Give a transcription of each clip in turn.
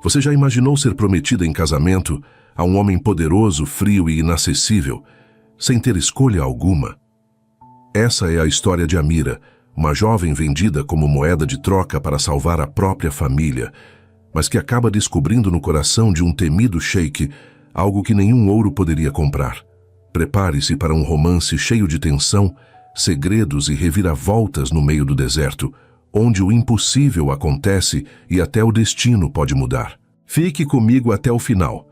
Você já imaginou ser prometida em casamento a um homem poderoso, frio e inacessível, sem ter escolha alguma? Essa é a história de Amira, uma jovem vendida como moeda de troca para salvar a própria família, mas que acaba descobrindo no coração de um temido sheik algo que nenhum ouro poderia comprar. Prepare-se para um romance cheio de tensão, segredos e reviravoltas no meio do deserto, onde o impossível acontece e até o destino pode mudar. Fique comigo até o final,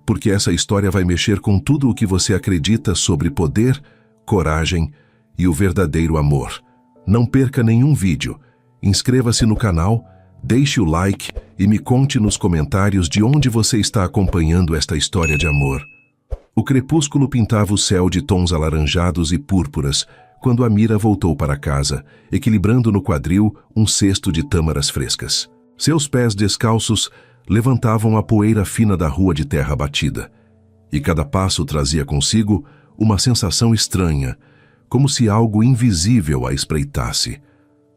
porque essa história vai mexer com tudo o que você acredita sobre poder, coragem e o verdadeiro amor. Não perca nenhum vídeo. Inscreva-se no canal, deixe o like e me conte nos comentários de onde você está acompanhando esta história de amor. O crepúsculo pintava o céu de tons alaranjados e púrpuras quando Amira voltou para casa, equilibrando no quadril um cesto de tâmaras frescas. Seus pés descalços levantavam a poeira fina da rua de terra batida, e cada passo trazia consigo uma sensação estranha, como se algo invisível a espreitasse.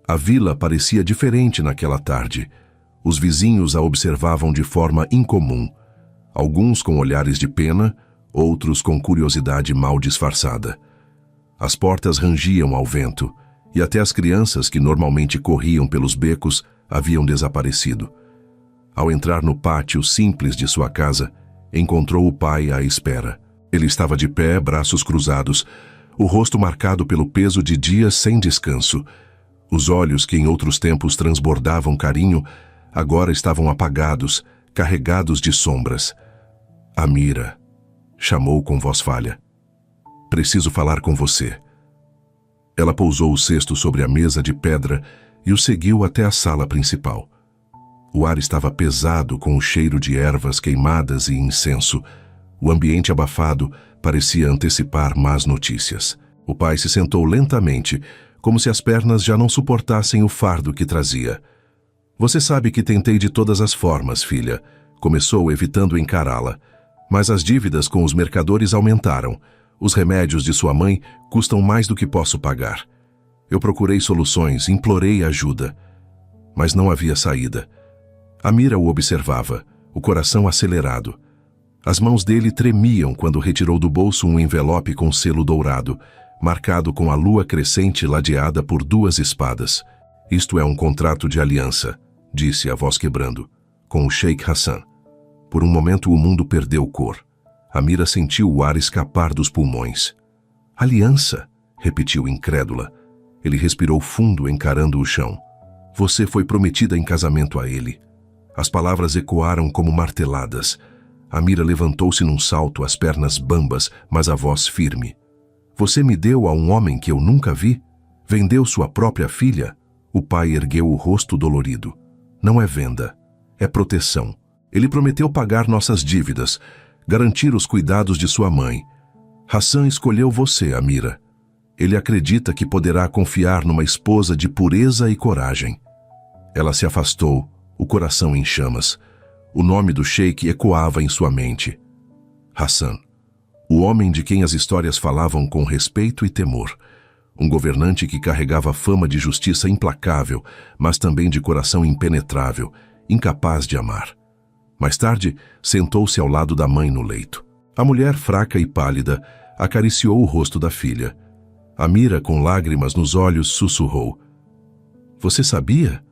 A vila parecia diferente naquela tarde. Os vizinhos a observavam de forma incomum, alguns com olhares de pena, outros com curiosidade mal disfarçada. As portas rangiam ao vento, e até as crianças que normalmente corriam pelos becos haviam desaparecido. Ao entrar no pátio simples de sua casa, encontrou o pai à espera. Ele estava de pé, braços cruzados, o rosto marcado pelo peso de dias sem descanso. Os olhos que em outros tempos transbordavam carinho, agora estavam apagados, carregados de sombras. Amira, chamou com voz falha. Preciso falar com você. Ela pousou o cesto sobre a mesa de pedra e o seguiu até a sala principal. O ar estava pesado com o cheiro de ervas queimadas e incenso. O ambiente abafado parecia antecipar más notícias. O pai se sentou lentamente, como se as pernas já não suportassem o fardo que trazia. Você sabe que tentei de todas as formas, filha. Começou evitando encará-la. Mas as dívidas com os mercadores aumentaram. Os remédios de sua mãe custam mais do que posso pagar. Eu procurei soluções, implorei ajuda. Mas não havia saída. Amira o observava, o coração acelerado. As mãos dele tremiam quando retirou do bolso um envelope com selo dourado, marcado com a lua crescente ladeada por 2 espadas. Isto é um contrato de aliança, disse a voz quebrando, com o Sheik Hassan. Por um momento o mundo perdeu cor. Amira sentiu o ar escapar dos pulmões. Aliança, repetiu incrédula. Ele respirou fundo, encarando o chão. Você foi prometida em casamento a ele. As palavras ecoaram como marteladas. Amira levantou-se num salto, as pernas bambas, mas a voz firme. Você me deu a um homem que eu nunca vi? Vendeu sua própria filha? O pai ergueu o rosto dolorido. Não é venda, é proteção. Ele prometeu pagar nossas dívidas, garantir os cuidados de sua mãe. Hassan escolheu você, Amira. Ele acredita que poderá confiar numa esposa de pureza e coragem. Ela se afastou, o coração em chamas. O nome do sheik ecoava em sua mente. Hassan, o homem de quem as histórias falavam com respeito e temor. Um governante que carregava fama de justiça implacável, mas também de coração impenetrável, incapaz de amar. Mais tarde, sentou-se ao lado da mãe no leito. A mulher, fraca e pálida, acariciou o rosto da filha. Amira, com lágrimas nos olhos, sussurrou. Você sabia?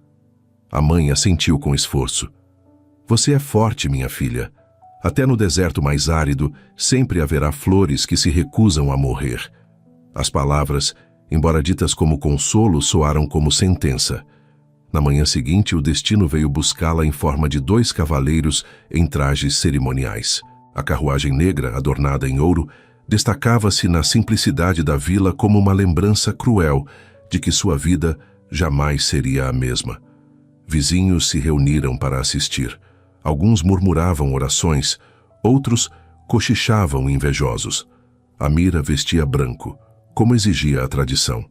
A mãe assentiu com esforço. Você é forte, minha filha. Até no deserto mais árido, sempre haverá flores que se recusam a morrer. As palavras, embora ditas como consolo, soaram como sentença. Na manhã seguinte, o destino veio buscá-la em forma de 2 cavaleiros em trajes cerimoniais. A carruagem negra, adornada em ouro, destacava-se na simplicidade da vila como uma lembrança cruel de que sua vida jamais seria a mesma. Vizinhos se reuniram para assistir. Alguns murmuravam orações, outros cochichavam invejosos. Amira vestia branco, como exigia a tradição.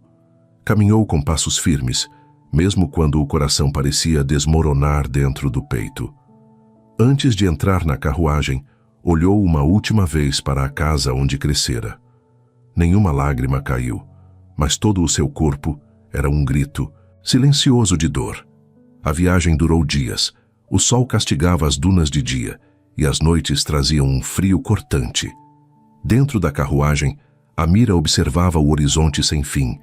Caminhou com passos firmes, mesmo quando o coração parecia desmoronar dentro do peito. Antes de entrar na carruagem, olhou uma última vez para a casa onde crescera. Nenhuma lágrima caiu, mas todo o seu corpo era um grito, silencioso de dor. A viagem durou dias. O sol castigava as dunas de dia e as noites traziam um frio cortante. Dentro da carruagem, Amira observava o horizonte sem fim,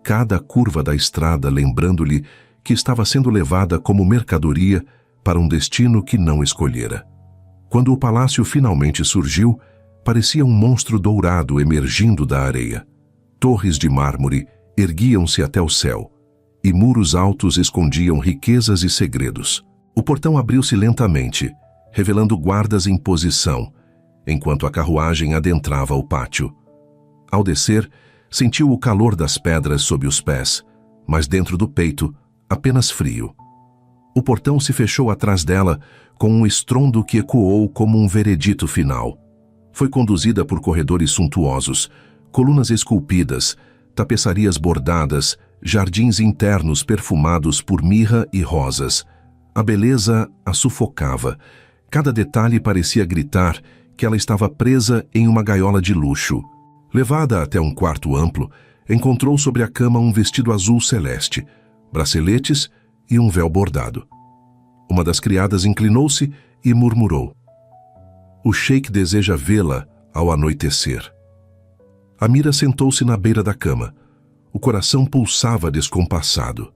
cada curva da estrada lembrando-lhe que estava sendo levada como mercadoria para um destino que não escolhera. Quando o palácio finalmente surgiu, parecia um monstro dourado emergindo da areia. Torres de mármore erguiam-se até o céu, e muros altos escondiam riquezas e segredos. O portão abriu-se lentamente, revelando guardas em posição, enquanto a carruagem adentrava o pátio. Ao descer, sentiu o calor das pedras sob os pés, mas dentro do peito, apenas frio. O portão se fechou atrás dela com um estrondo que ecoou como um veredito final. Foi conduzida por corredores suntuosos, colunas esculpidas, tapeçarias bordadas, jardins internos perfumados por mirra e rosas. A beleza a sufocava. Cada detalhe parecia gritar que ela estava presa em uma gaiola de luxo. Levada até um quarto amplo, encontrou sobre a cama um vestido azul celeste, braceletes e um véu bordado. Uma das criadas inclinou-se e murmurou: "O sheik deseja vê-la ao anoitecer." Amira sentou-se na beira da cama. O coração pulsava descompassado.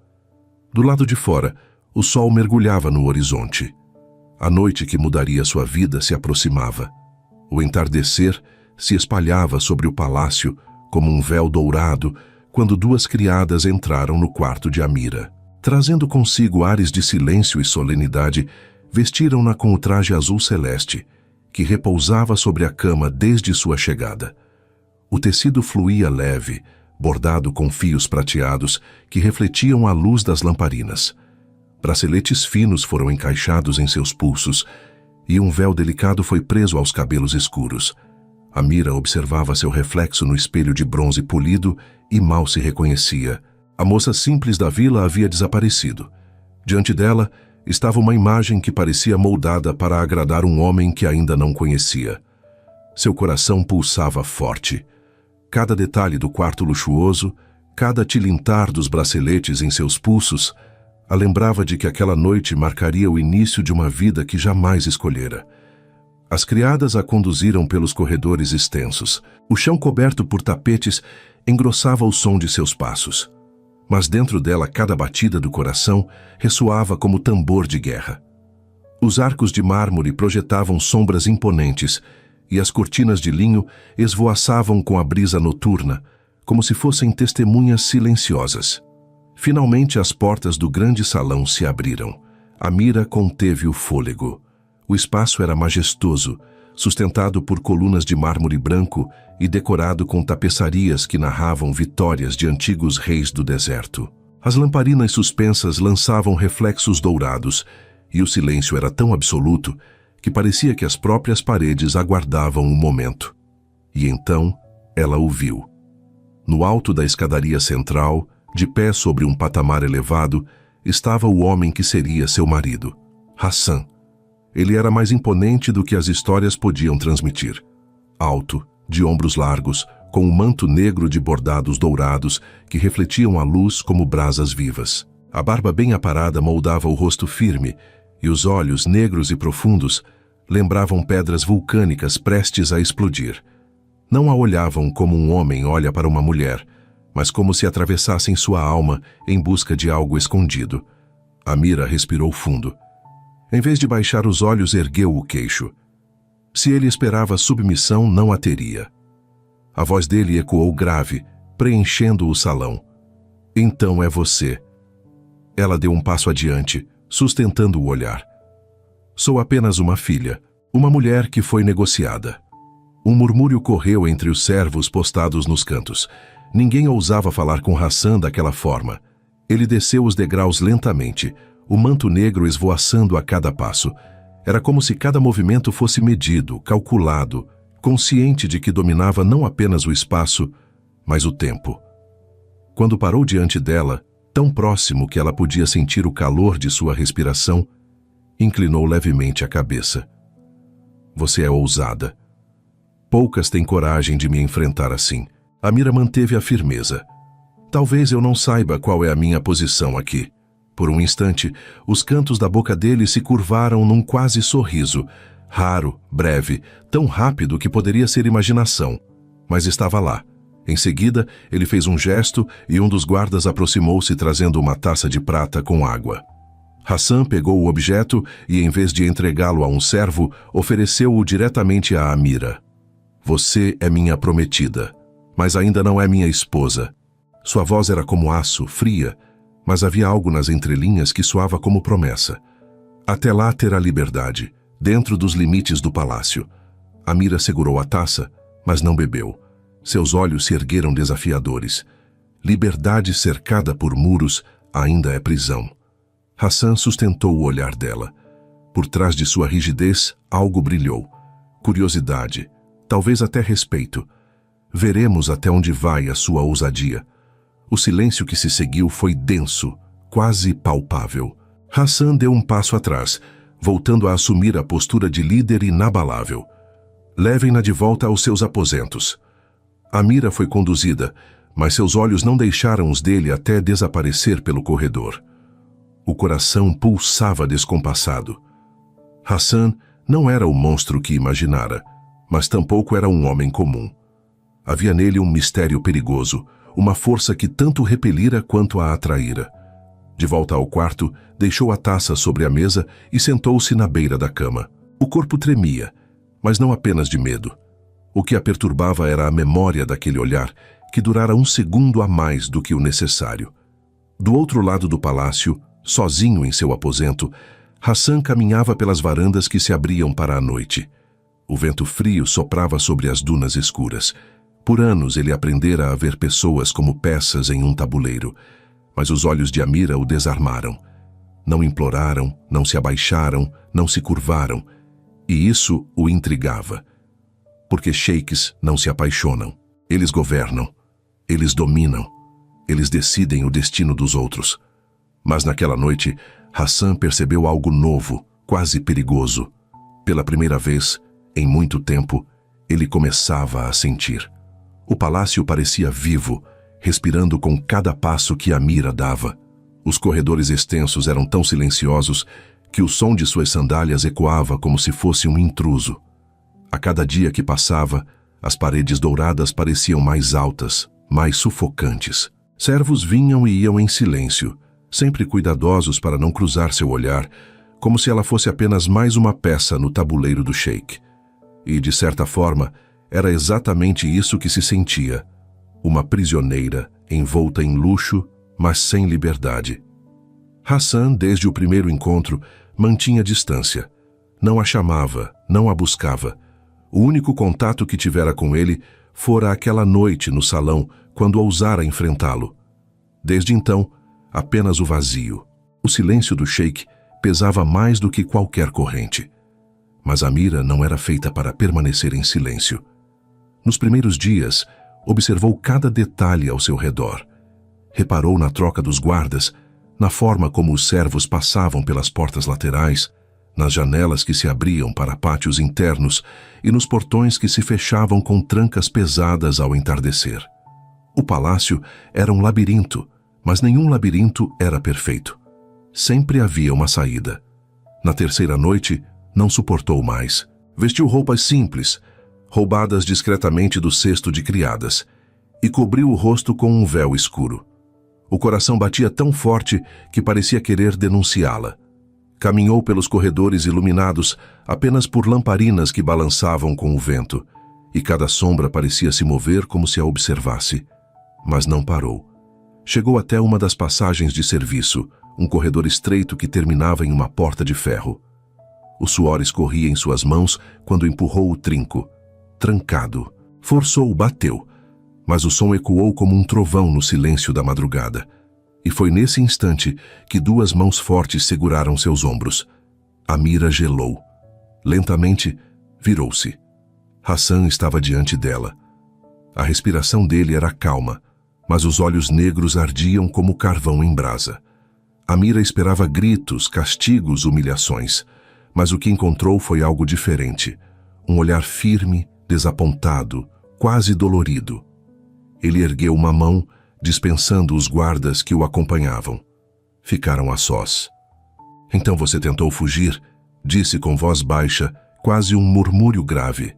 Do lado de fora, o sol mergulhava no horizonte. A noite que mudaria sua vida se aproximava. O entardecer se espalhava sobre o palácio como um véu dourado quando duas criadas entraram no quarto de Amira. Trazendo consigo ares de silêncio e solenidade, vestiram-na com o traje azul celeste, que repousava sobre a cama desde sua chegada. O tecido fluía leve, bordado com fios prateados que refletiam a luz das lamparinas. Braceletes finos foram encaixados em seus pulsos, e um véu delicado foi preso aos cabelos escuros. Amira observava seu reflexo no espelho de bronze polido e mal se reconhecia. A moça simples da vila havia desaparecido. Diante dela estava uma imagem que parecia moldada para agradar um homem que ainda não conhecia. Seu coração pulsava forte. Cada detalhe do quarto luxuoso, cada tilintar dos braceletes em seus pulsos, a lembrava de que aquela noite marcaria o início de uma vida que jamais escolhera. As criadas a conduziram pelos corredores extensos. O chão coberto por tapetes engrossava o som de seus passos. Mas dentro dela cada batida do coração ressoava como tambor de guerra. Os arcos de mármore projetavam sombras imponentes e as cortinas de linho esvoaçavam com a brisa noturna, como se fossem testemunhas silenciosas. Finalmente as portas do grande salão se abriram. Amira conteve o fôlego. O espaço era majestoso, sustentado por colunas de mármore branco e decorado com tapeçarias que narravam vitórias de antigos reis do deserto. As lamparinas suspensas lançavam reflexos dourados, e o silêncio era tão absoluto que parecia que as próprias paredes aguardavam um momento. E então ela o viu. No alto da escadaria central, de pé sobre um patamar elevado, estava o homem que seria seu marido, Hassan. Ele era mais imponente do que as histórias podiam transmitir. Alto, de ombros largos, com um manto negro de bordados dourados que refletiam a luz como brasas vivas. A barba bem aparada moldava o rosto firme, e os olhos, negros e profundos, lembravam pedras vulcânicas prestes a explodir. Não a olhavam como um homem olha para uma mulher, mas como se atravessassem sua alma em busca de algo escondido. Amira respirou fundo. Em vez de baixar os olhos, ergueu o queixo. Se ele esperava submissão, não a teria. A voz dele ecoou grave, preenchendo o salão. "Então é você." Ela deu um passo adiante, sustentando o olhar. "Sou apenas uma filha, uma mulher que foi negociada." Um murmúrio correu entre os servos postados nos cantos. Ninguém ousava falar com Hassan daquela forma. Ele desceu os degraus lentamente, o manto negro esvoaçando a cada passo. Era como se cada movimento fosse medido, calculado, consciente de que dominava não apenas o espaço, mas o tempo. Quando parou diante dela, tão próximo que ela podia sentir o calor de sua respiração, inclinou levemente a cabeça. "Você é ousada. Poucas têm coragem de me enfrentar assim." Amira manteve a firmeza. "Talvez eu não saiba qual é a minha posição aqui. Por um instante, os cantos da boca dele se curvaram num quase sorriso, raro, breve, tão rápido que poderia ser imaginação, mas estava lá. Em seguida, ele fez um gesto e um dos guardas aproximou-se trazendo uma taça de prata com água. Hassan pegou o objeto e, em vez de entregá-lo a um servo, ofereceu-o diretamente a Amira. Você é minha prometida, mas ainda não é minha esposa. Sua voz era como aço, fria, mas havia algo nas entrelinhas que soava como promessa. Até lá terá liberdade, dentro dos limites do palácio. Amira segurou a taça, mas não bebeu. Seus olhos se ergueram desafiadores. Liberdade cercada por muros ainda é prisão. Hassan sustentou o olhar dela. Por trás de sua rigidez, algo brilhou. Curiosidade, talvez até respeito. Veremos até onde vai a sua ousadia. O silêncio que se seguiu foi denso, quase palpável. Hassan deu um passo atrás, voltando a assumir a postura de líder inabalável. Levem-na de volta aos seus aposentos. Amira foi conduzida, mas seus olhos não deixaram os dele até desaparecer pelo corredor. O coração pulsava descompassado. Hassan não era o monstro que imaginara, mas tampouco era um homem comum. Havia nele um mistério perigoso, uma força que tanto repelira quanto a atraíra. De volta ao quarto, deixou a taça sobre a mesa e sentou-se na beira da cama. O corpo tremia, mas não apenas de medo. O que a perturbava era a memória daquele olhar, que durara um segundo a mais do que o necessário. Do outro lado do palácio, sozinho em seu aposento, Hassan caminhava pelas varandas que se abriam para a noite. O vento frio soprava sobre as dunas escuras. Por anos ele aprendera a ver pessoas como peças em um tabuleiro, mas os olhos de Amira o desarmaram. Não imploraram, não se abaixaram, não se curvaram, e isso o intrigava. Porque sheiks não se apaixonam. Eles governam, eles dominam, eles decidem o destino dos outros. Mas naquela noite, Hassan percebeu algo novo, quase perigoso. Pela primeira vez, em muito tempo, ele começava a sentir. O palácio parecia vivo, respirando com cada passo que Amira dava. Os corredores extensos eram tão silenciosos que o som de suas sandálias ecoava como se fosse um intruso. A cada dia que passava, as paredes douradas pareciam mais altas, mais sufocantes. Servos vinham e iam em silêncio, sempre cuidadosos para não cruzar seu olhar, como se ela fosse apenas mais uma peça no tabuleiro do sheik. E, de certa forma, era exatamente isso que se sentia. Uma prisioneira, envolta em luxo, mas sem liberdade. Hassan, desde o primeiro encontro, mantinha distância. Não a chamava, não a buscava. O único contato que tivera com ele fora aquela noite no salão, quando ousara enfrentá-lo. Desde então, apenas o vazio. O silêncio do sheik pesava mais do que qualquer corrente. Mas Amira não era feita para permanecer em silêncio. Nos primeiros dias, observou cada detalhe ao seu redor. Reparou na troca dos guardas, na forma como os servos passavam pelas portas laterais, nas janelas que se abriam para pátios internos e nos portões que se fechavam com trancas pesadas ao entardecer. O palácio era um labirinto, mas nenhum labirinto era perfeito. Sempre havia uma saída. Na terceira noite, não suportou mais. Vestiu roupas simples, roubadas discretamente do cesto de criadas, e cobriu o rosto com um véu escuro. O coração batia tão forte que parecia querer denunciá-la. Caminhou pelos corredores iluminados apenas por lamparinas que balançavam com o vento, e cada sombra parecia se mover como se a observasse. Mas não parou. Chegou até uma das passagens de serviço, um corredor estreito que terminava em uma porta de ferro. O suor escorria em suas mãos quando empurrou o trinco. Trancado. Forçou, bateu. Mas o som ecoou como um trovão no silêncio da madrugada. E foi nesse instante que duas mãos fortes seguraram seus ombros. Amira gelou. Lentamente, virou-se. Hassan estava diante dela. A respiração dele era calma, mas os olhos negros ardiam como carvão em brasa. Amira esperava gritos, castigos, humilhações, mas o que encontrou foi algo diferente. Um olhar firme, desapontado, quase dolorido. Ele ergueu uma mão, dispensando os guardas que o acompanhavam. Ficaram a sós. Então você tentou fugir? Disse com voz baixa, quase um murmúrio grave.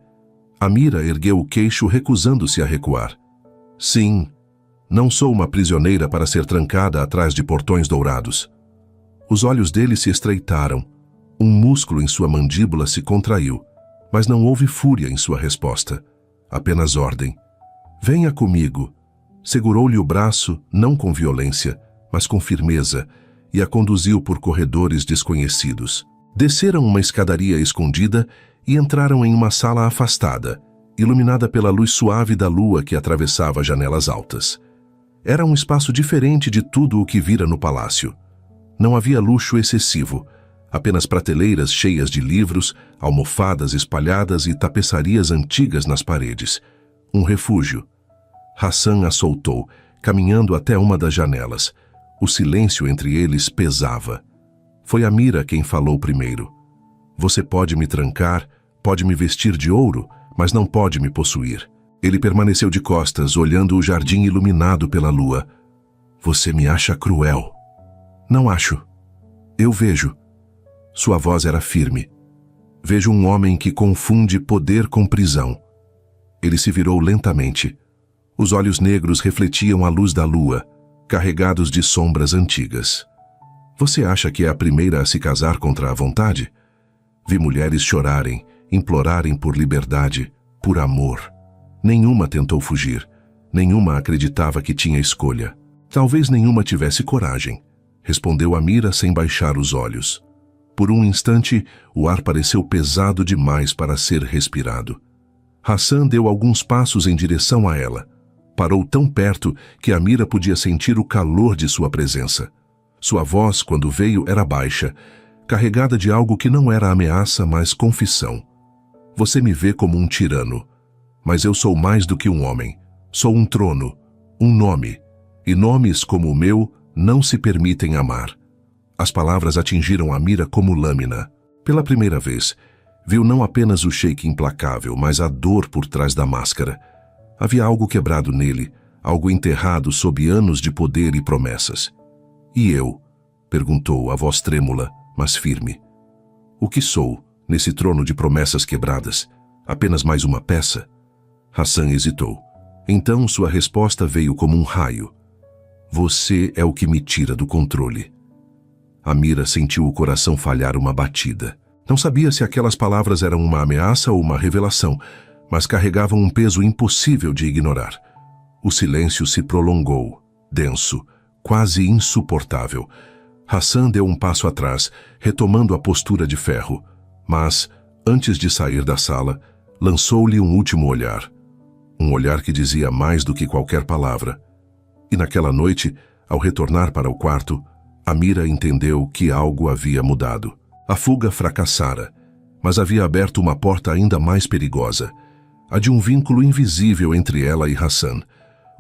Amira ergueu o queixo, recusando-se a recuar. Sim, não sou uma prisioneira para ser trancada atrás de portões dourados. Os olhos dele se estreitaram. Um músculo em sua mandíbula se contraiu, mas não houve fúria em sua resposta. Apenas ordem. Venha comigo. Segurou-lhe o braço, não com violência, mas com firmeza, e a conduziu por corredores desconhecidos. Desceram uma escadaria escondida e entraram em uma sala afastada, iluminada pela luz suave da lua que atravessava janelas altas. Era um espaço diferente de tudo o que vira no palácio. Não havia luxo excessivo, apenas prateleiras cheias de livros, almofadas espalhadas e tapeçarias antigas nas paredes. Um refúgio. Hassan a soltou, caminhando até uma das janelas. O silêncio entre eles pesava. Foi Amira quem falou primeiro. Você pode me trancar, pode me vestir de ouro, mas não pode me possuir. Ele permaneceu de costas, olhando o jardim iluminado pela lua. Você me acha cruel. Não acho. Eu vejo. Sua voz era firme. Vejo um homem que confunde poder com prisão. Ele se virou lentamente. Os olhos negros refletiam a luz da lua, carregados de sombras antigas. Você acha que é a primeira a se casar contra a vontade? Vi mulheres chorarem, implorarem por liberdade, por amor. Nenhuma tentou fugir. Nenhuma acreditava que tinha escolha. Talvez nenhuma tivesse coragem, respondeu Amira sem baixar os olhos. Por um instante, o ar pareceu pesado demais para ser respirado. Hassan deu alguns passos em direção a ela. Parou tão perto que Amira podia sentir o calor de sua presença. Sua voz, quando veio, era baixa, carregada de algo que não era ameaça, mas confissão. Você me vê como um tirano, mas eu sou mais do que um homem. Sou um trono, um nome, e nomes como o meu não se permitem amar. As palavras atingiram Amira como lâmina. Pela primeira vez, viu não apenas o sheik implacável, mas a dor por trás da máscara. Havia algo quebrado nele, algo enterrado sob anos de poder e promessas. E eu? Perguntou, a voz trêmula, mas firme. O que sou, nesse trono de promessas quebradas? Apenas mais uma peça? Hassan hesitou. Então sua resposta veio como um raio. Você é o que me tira do controle. Amira sentiu o coração falhar uma batida. Não sabia se aquelas palavras eram uma ameaça ou uma revelação, mas carregavam um peso impossível de ignorar. O silêncio se prolongou, denso, quase insuportável. Hassan deu um passo atrás, retomando a postura de ferro, mas, antes de sair da sala, lançou-lhe um último olhar. Um olhar que dizia mais do que qualquer palavra. E naquela noite, ao retornar para o quarto, Amira entendeu que algo havia mudado. A fuga fracassara, mas havia aberto uma porta ainda mais perigosa, a de um vínculo invisível entre ela e Hassan.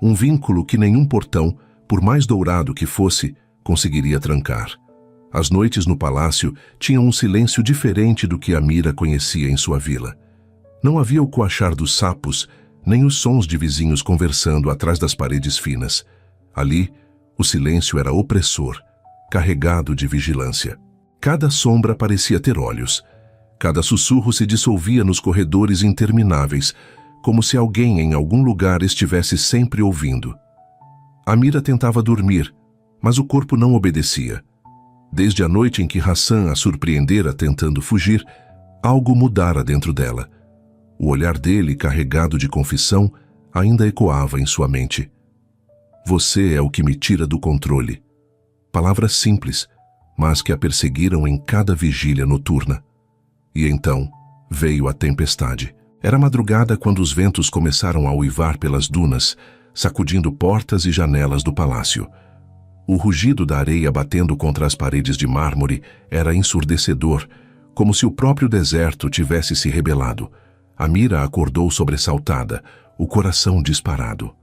Um vínculo que nenhum portão, por mais dourado que fosse, conseguiria trancar. As noites no palácio tinham um silêncio diferente do que Amira conhecia em sua vila. Não havia o coachar dos sapos, nem os sons de vizinhos conversando atrás das paredes finas. Ali, o silêncio era opressor, carregado de vigilância. Cada sombra parecia ter olhos. Cada sussurro se dissolvia nos corredores intermináveis, como se alguém em algum lugar estivesse sempre ouvindo. Amira tentava dormir, mas o corpo não obedecia. Desde a noite em que Hassan a surpreendera tentando fugir, algo mudara dentro dela. O olhar dele, carregado de confissão, ainda ecoava em sua mente. Você é o que me tira do controle. Palavras simples, mas que a perseguiram em cada vigília noturna. E então veio a tempestade. Era madrugada quando os ventos começaram a uivar pelas dunas, sacudindo portas e janelas do palácio. O rugido da areia batendo contra as paredes de mármore era ensurdecedor, como se o próprio deserto tivesse se rebelado. Amira acordou sobressaltada, o coração disparado.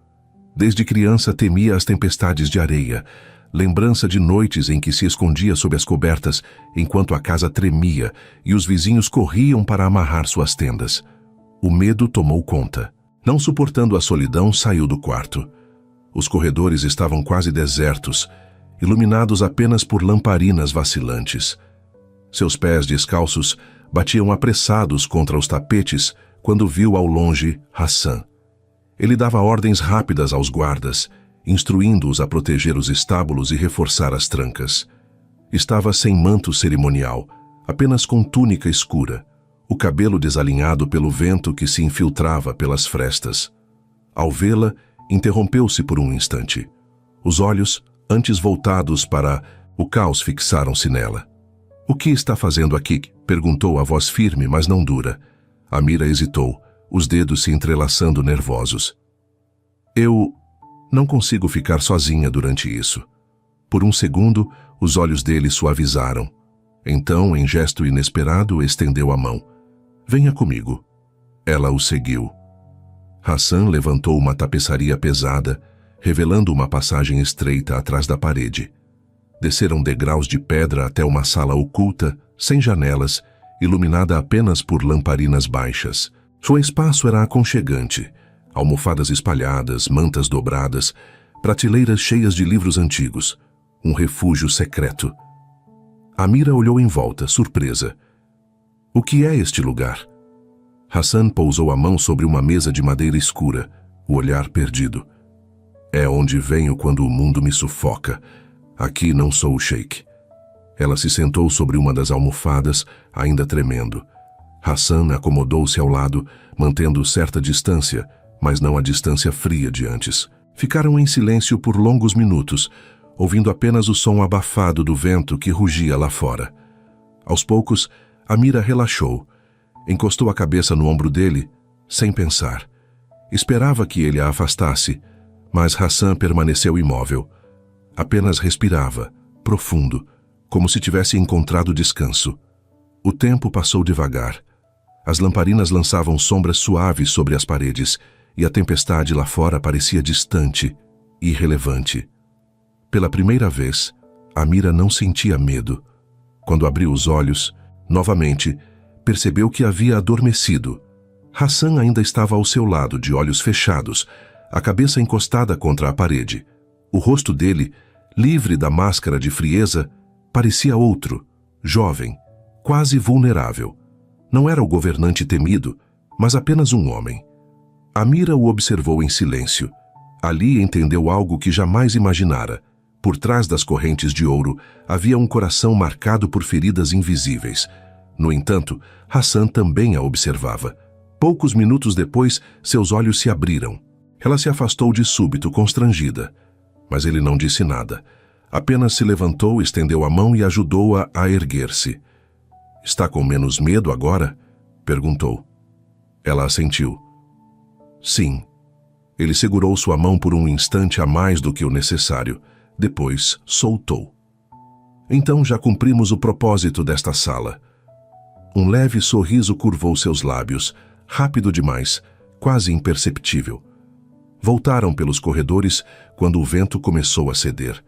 Desde criança temia as tempestades de areia, lembrança de noites em que se escondia sob as cobertas enquanto a casa tremia e os vizinhos corriam para amarrar suas tendas. O medo tomou conta. Não suportando a solidão, saiu do quarto. Os corredores estavam quase desertos iluminados apenas por lamparinas vacilantes. Seus pés descalços batiam apressados contra os tapetes quando viu ao longe Hassan. Ele dava ordens rápidas aos guardas, instruindo-os a proteger os estábulos e reforçar as trancas. Estava sem manto cerimonial, apenas com túnica escura, o cabelo desalinhado pelo vento que se infiltrava pelas frestas. Ao vê-la, interrompeu-se por um instante. Os olhos, antes voltados para o caos, fixaram-se nela. "O que está fazendo aqui?" perguntou a voz firme, mas não dura. Amira hesitou, os dedos se entrelaçando nervosos. "Eu não consigo ficar sozinha durante isso." Por um segundo, os olhos dele suavizaram. Então, em gesto inesperado, estendeu a mão. "Venha comigo." Ela o seguiu. Hassan levantou uma tapeçaria pesada, revelando uma passagem estreita atrás da parede. Desceram degraus de pedra até uma sala oculta, sem janelas, iluminada apenas por lamparinas baixas. Seu espaço era aconchegante. Almofadas espalhadas, mantas dobradas, prateleiras cheias de livros antigos. Um refúgio secreto. Amira olhou em volta, surpresa. "O que é este lugar?" Hassan pousou a mão sobre uma mesa de madeira escura, o olhar perdido. "É onde venho quando o mundo me sufoca. Aqui não sou o sheik." Ela se sentou sobre uma das almofadas, ainda tremendo. Hassan acomodou-se ao lado, mantendo certa distância, mas não a distância fria de antes. Ficaram em silêncio por longos minutos, ouvindo apenas o som abafado do vento que rugia lá fora. Aos poucos, Amira relaxou. Encostou a cabeça no ombro dele, sem pensar. Esperava que ele a afastasse, mas Hassan permaneceu imóvel. Apenas respirava, profundo, como se tivesse encontrado descanso. O tempo passou devagar. As lamparinas lançavam sombras suaves sobre as paredes, e a tempestade lá fora parecia distante, irrelevante. Pela primeira vez, Amira não sentia medo. Quando abriu os olhos, novamente, percebeu que havia adormecido. Hassan ainda estava ao seu lado, de olhos fechados, a cabeça encostada contra a parede. O rosto dele, livre da máscara de frieza, parecia outro, jovem, quase vulnerável. Não era o governante temido, mas apenas um homem. Amira o observou em silêncio. Ali entendeu algo que jamais imaginara. Por trás das correntes de ouro havia um coração marcado por feridas invisíveis. No entanto, Hassan também a observava. Poucos minutos depois, seus olhos se abriram. Ela se afastou de súbito, constrangida. Mas ele não disse nada. Apenas se levantou, estendeu a mão e ajudou-a a erguer-se. "Está com menos medo agora?" perguntou. Ela assentiu. "Sim." Ele segurou sua mão por um instante a mais do que o necessário. Depois, soltou. "Então já cumprimos o propósito desta sala." Um leve sorriso curvou seus lábios, rápido demais, quase imperceptível. Voltaram pelos corredores quando o vento começou a ceder.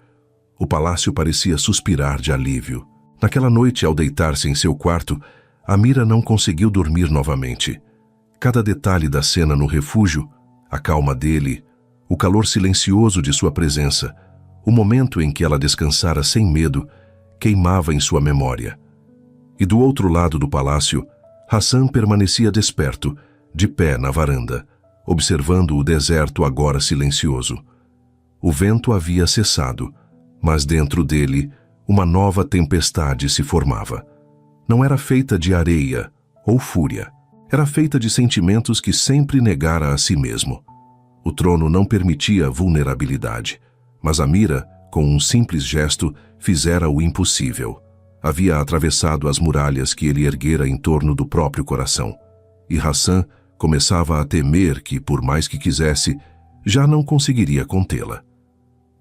O palácio parecia suspirar de alívio. Naquela noite, ao deitar-se em seu quarto, Amira não conseguiu dormir novamente. Cada detalhe da cena no refúgio, a calma dele, o calor silencioso de sua presença, o momento em que ela descansara sem medo, queimava em sua memória. E do outro lado do palácio, Hassan permanecia desperto, de pé na varanda, observando o deserto agora silencioso. O vento havia cessado, mas dentro dele, uma nova tempestade se formava. Não era feita de areia ou fúria. Era feita de sentimentos que sempre negara a si mesmo. O trono não permitia vulnerabilidade, mas Amira, com um simples gesto, fizera o impossível. Havia atravessado as muralhas que ele erguera em torno do próprio coração. E Hassan começava a temer que, por mais que quisesse, já não conseguiria contê-la.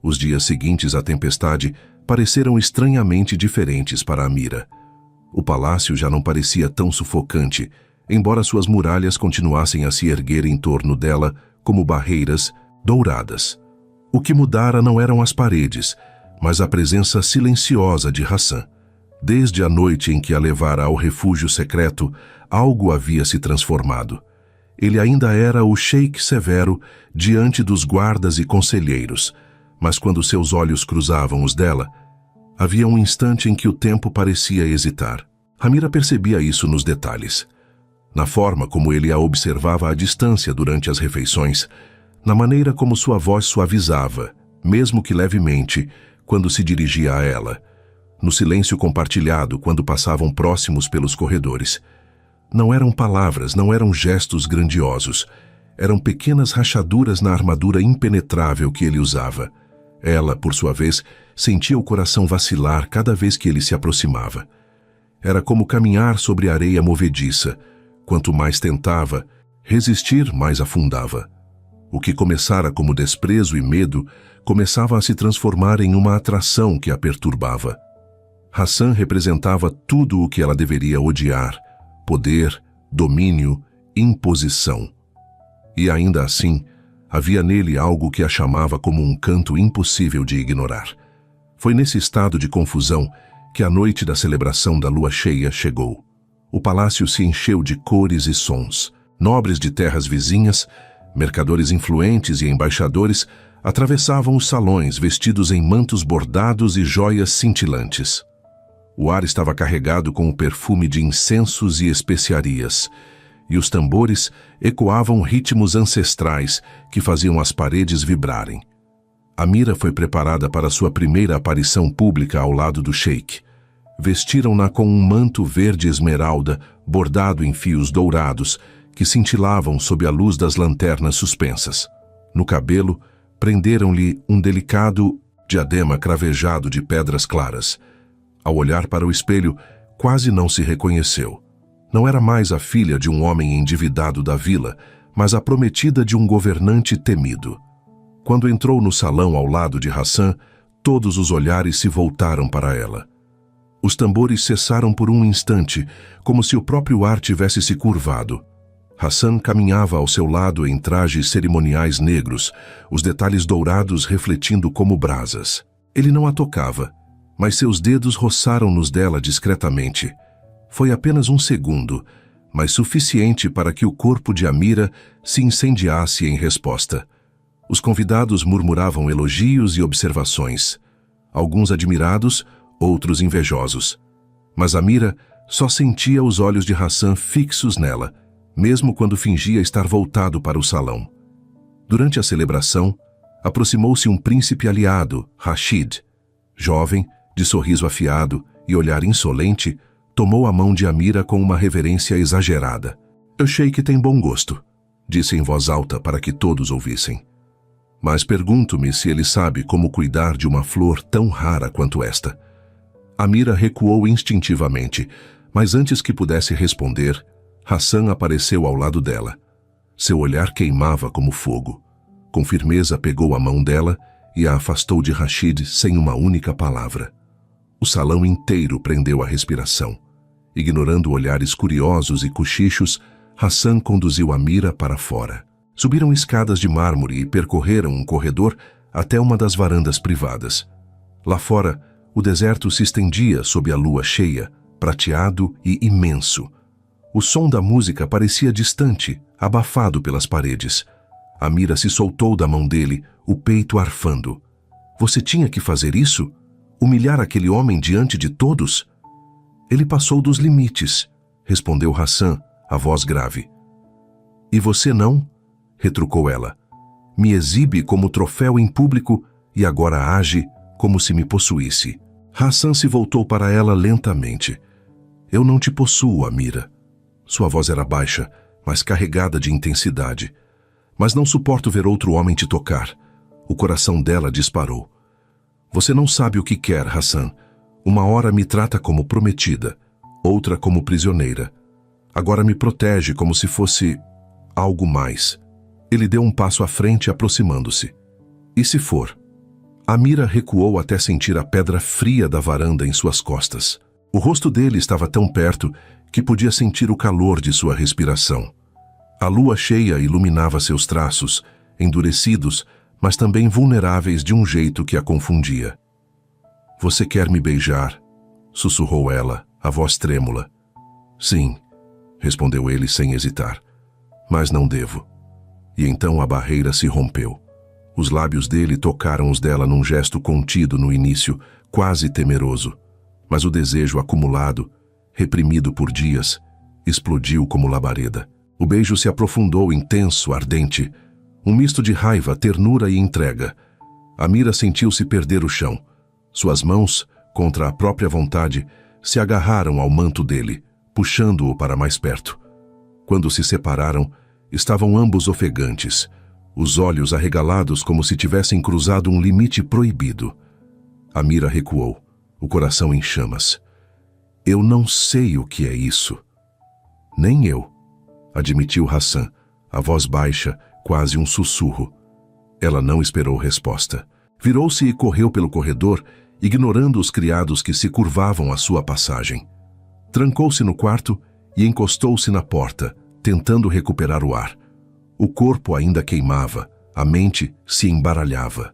Os dias seguintes à tempestade pareceram estranhamente diferentes para Amira. O palácio já não parecia tão sufocante, embora suas muralhas continuassem a se erguer em torno dela como barreiras douradas. O que mudara não eram as paredes, mas a presença silenciosa de Hassan. Desde a noite em que a levara ao refúgio secreto, algo havia se transformado. Ele ainda era o sheik severo diante dos guardas e conselheiros, Mas quando seus olhos cruzavam os dela, havia um instante em que o tempo parecia hesitar. Amira percebia isso nos detalhes. Na forma como ele a observava à distância durante as refeições, na maneira como sua voz suavizava, mesmo que levemente, quando se dirigia a ela, no silêncio compartilhado quando passavam próximos pelos corredores. Não eram palavras, não eram gestos grandiosos, eram pequenas rachaduras na armadura impenetrável que ele usava. Ela, por sua vez, sentia o coração vacilar cada vez que ele se aproximava. Era como caminhar sobre areia movediça. Quanto mais tentava, resistir mais afundava. O que começara como desprezo e medo começava a se transformar em uma atração que a perturbava. Hassan representava tudo o que ela deveria odiar: poder, domínio, imposição. E ainda assim, havia nele algo que a chamava como um canto impossível de ignorar. Foi nesse estado de confusão que a noite da celebração da lua cheia chegou. O palácio se encheu de cores e sons. Nobres de terras vizinhas, mercadores influentes e embaixadores atravessavam os salões vestidos em mantos bordados e joias cintilantes. O ar estava carregado com o perfume de incensos e especiarias, e os tambores ecoavam ritmos ancestrais que faziam as paredes vibrarem. Amira foi preparada para sua primeira aparição pública ao lado do sheik. Vestiram-na com um manto verde esmeralda bordado em fios dourados que cintilavam sob a luz das lanternas suspensas. No cabelo, prenderam-lhe um delicado diadema cravejado de pedras claras. Ao olhar para o espelho, quase não se reconheceu. Não era mais a filha de um homem endividado da vila, mas a prometida de um governante temido. Quando entrou no salão ao lado de Hassan, todos os olhares se voltaram para ela. Os tambores cessaram por um instante, como se o próprio ar tivesse se curvado. Hassan caminhava ao seu lado em trajes cerimoniais negros, os detalhes dourados refletindo como brasas. Ele não a tocava, mas seus dedos roçaram nos dela discretamente. Foi apenas um segundo, mas suficiente para que o corpo de Amira se incendiasse em resposta. Os convidados murmuravam elogios e observações. Alguns admirados, outros invejosos. Mas Amira só sentia os olhos de Hassan fixos nela, mesmo quando fingia estar voltado para o salão. Durante a celebração, aproximou-se um príncipe aliado, Rashid. Jovem, de sorriso afiado e olhar insolente, tomou a mão de Amira com uma reverência exagerada. "Eu sei que tem bom gosto", disse em voz alta para que todos ouvissem. "Mas pergunto-me se ele sabe como cuidar de uma flor tão rara quanto esta." Amira recuou instintivamente, mas antes que pudesse responder, Hassan apareceu ao lado dela. Seu olhar queimava como fogo. Com firmeza pegou a mão dela e a afastou de Rashid sem uma única palavra. O salão inteiro prendeu a respiração. Ignorando olhares curiosos e cochichos, Hassan conduziu Amira para fora. Subiram escadas de mármore e percorreram um corredor até uma das varandas privadas. Lá fora, o deserto se estendia sob a lua cheia, prateado e imenso. O som da música parecia distante, abafado pelas paredes. Amira se soltou da mão dele, o peito arfando. "Você tinha que fazer isso? Humilhar aquele homem diante de todos?" "Ele passou dos limites", respondeu Hassan, a voz grave. "E você não?", retrucou ela. "Me exibe como troféu em público e agora age como se me possuísse." Hassan se voltou para ela lentamente. "Eu não te possuo, Amira." Sua voz era baixa, mas carregada de intensidade. "Mas não suporto ver outro homem te tocar." O coração dela disparou. "Você não sabe o que quer, Hassan. Uma hora me trata como prometida, outra como prisioneira. Agora me protege como se fosse algo mais." Ele deu um passo à frente, aproximando-se. "E se for?" Amira recuou até sentir a pedra fria da varanda em suas costas. O rosto dele estava tão perto que podia sentir o calor de sua respiração. A lua cheia iluminava seus traços, endurecidos, mas também vulneráveis de um jeito que a confundia. "Você quer me beijar?", sussurrou ela, a voz trêmula. "Sim", respondeu ele sem hesitar, "mas não devo." E então a barreira se rompeu. Os lábios dele tocaram os dela num gesto contido no início, quase temeroso. Mas o desejo acumulado, reprimido por dias, explodiu como labareda. O beijo se aprofundou intenso, ardente, um misto de raiva, ternura e entrega. Amira sentiu-se perder o chão. Suas mãos, contra a própria vontade, se agarraram ao manto dele, puxando-o para mais perto. Quando se separaram, estavam ambos ofegantes, os olhos arregalados como se tivessem cruzado um limite proibido. Amira recuou, o coração em chamas. Eu não sei o que é isso. Nem eu, admitiu Hassan, a voz baixa, quase um sussurro. Ela não esperou resposta. Virou-se e correu pelo corredor, ignorando os criados que se curvavam à sua passagem. Trancou-se no quarto e encostou-se na porta, tentando recuperar o ar. O corpo ainda queimava, a mente se embaralhava.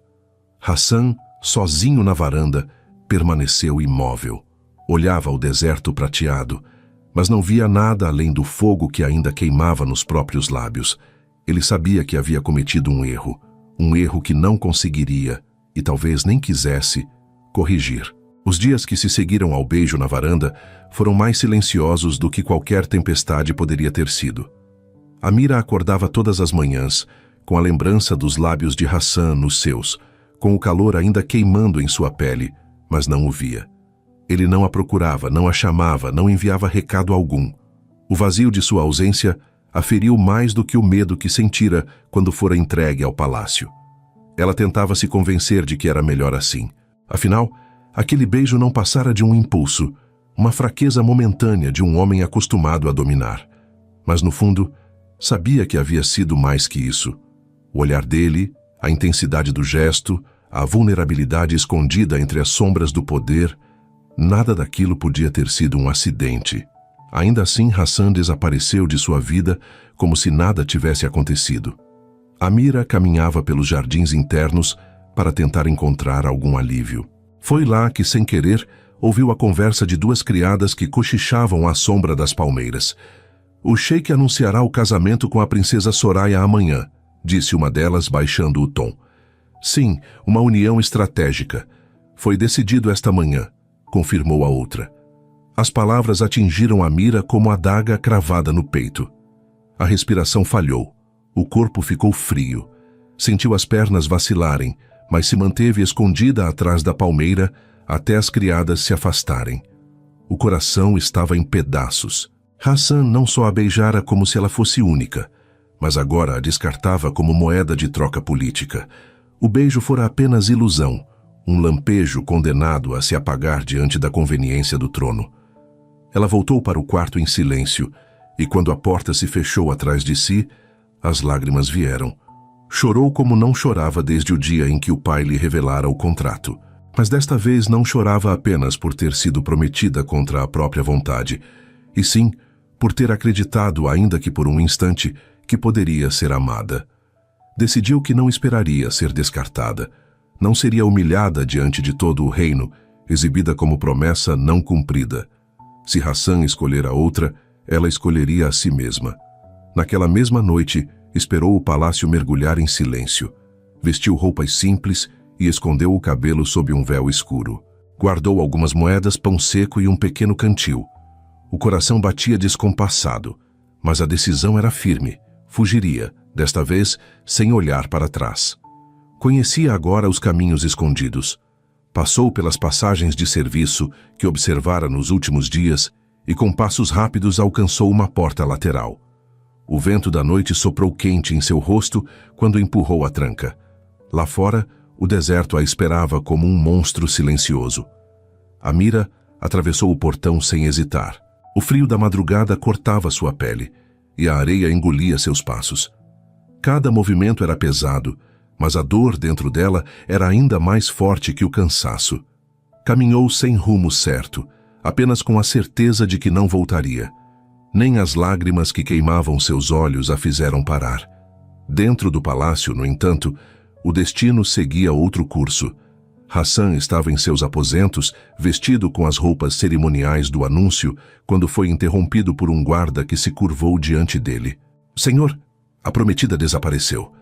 Hassan, sozinho na varanda, permaneceu imóvel. Olhava o deserto prateado, mas não via nada além do fogo que ainda queimava nos próprios lábios. Ele sabia que havia cometido um erro que não conseguiria, e talvez nem quisesse, corrigir. Os dias que se seguiram ao beijo na varanda foram mais silenciosos do que qualquer tempestade poderia ter sido. Amira acordava todas as manhãs, com a lembrança dos lábios de Hassan nos seus, com o calor ainda queimando em sua pele, mas não o via. Ele não a procurava, não a chamava, não enviava recado algum. O vazio de sua ausência a feriu mais do que o medo que sentira quando fora entregue ao palácio. Ela tentava se convencer de que era melhor assim. Afinal, aquele beijo não passara de um impulso, uma fraqueza momentânea de um homem acostumado a dominar. Mas no fundo, sabia que havia sido mais que isso. O olhar dele, a intensidade do gesto, a vulnerabilidade escondida entre as sombras do poder, nada daquilo podia ter sido um acidente. Ainda assim, Hassan desapareceu de sua vida como se nada tivesse acontecido. Amira caminhava pelos jardins internos para tentar encontrar algum alívio. Foi lá que, sem querer, ouviu a conversa de duas criadas que cochichavam à sombra das palmeiras. O sheik anunciará o casamento com a princesa Soraya amanhã, disse uma delas, baixando o tom. Sim, uma união estratégica. Foi decidido esta manhã, confirmou a outra. As palavras atingiram Amira como a adaga cravada no peito. A respiração falhou. O corpo ficou frio. Sentiu as pernas vacilarem, mas se manteve escondida atrás da palmeira até as criadas se afastarem. O coração estava em pedaços. Hassan não só a beijara como se ela fosse única, mas agora a descartava como moeda de troca política. O beijo fora apenas ilusão, um lampejo condenado a se apagar diante da conveniência do trono. Ela voltou para o quarto em silêncio, e quando a porta se fechou atrás de si, as lágrimas vieram. Chorou como não chorava desde o dia em que o pai lhe revelara o contrato. Mas desta vez não chorava apenas por ter sido prometida contra a própria vontade, e sim por ter acreditado, ainda que por um instante, que poderia ser amada. Decidiu que não esperaria ser descartada. Não seria humilhada diante de todo o reino, exibida como promessa não cumprida. Se Hassan escolher a outra, ela escolheria a si mesma. Naquela mesma noite, esperou o palácio mergulhar em silêncio. Vestiu roupas simples e escondeu o cabelo sob um véu escuro. Guardou algumas moedas, pão seco e um pequeno cantil. O coração batia descompassado, mas a decisão era firme. Fugiria, desta vez, sem olhar para trás. Conhecia agora os caminhos escondidos. Passou pelas passagens de serviço que observara nos últimos dias e com passos rápidos alcançou uma porta lateral. O vento da noite soprou quente em seu rosto quando empurrou a tranca. Lá fora, o deserto a esperava como um monstro silencioso. Amira atravessou o portão sem hesitar. O frio da madrugada cortava sua pele e a areia engolia seus passos. Cada movimento era pesado, mas a dor dentro dela era ainda mais forte que o cansaço. Caminhou sem rumo certo, apenas com a certeza de que não voltaria. Nem as lágrimas que queimavam seus olhos a fizeram parar. Dentro do palácio, no entanto, o destino seguia outro curso. Hassan estava em seus aposentos, vestido com as roupas cerimoniais do anúncio, quando foi interrompido por um guarda que se curvou diante dele. Senhor, a prometida desapareceu.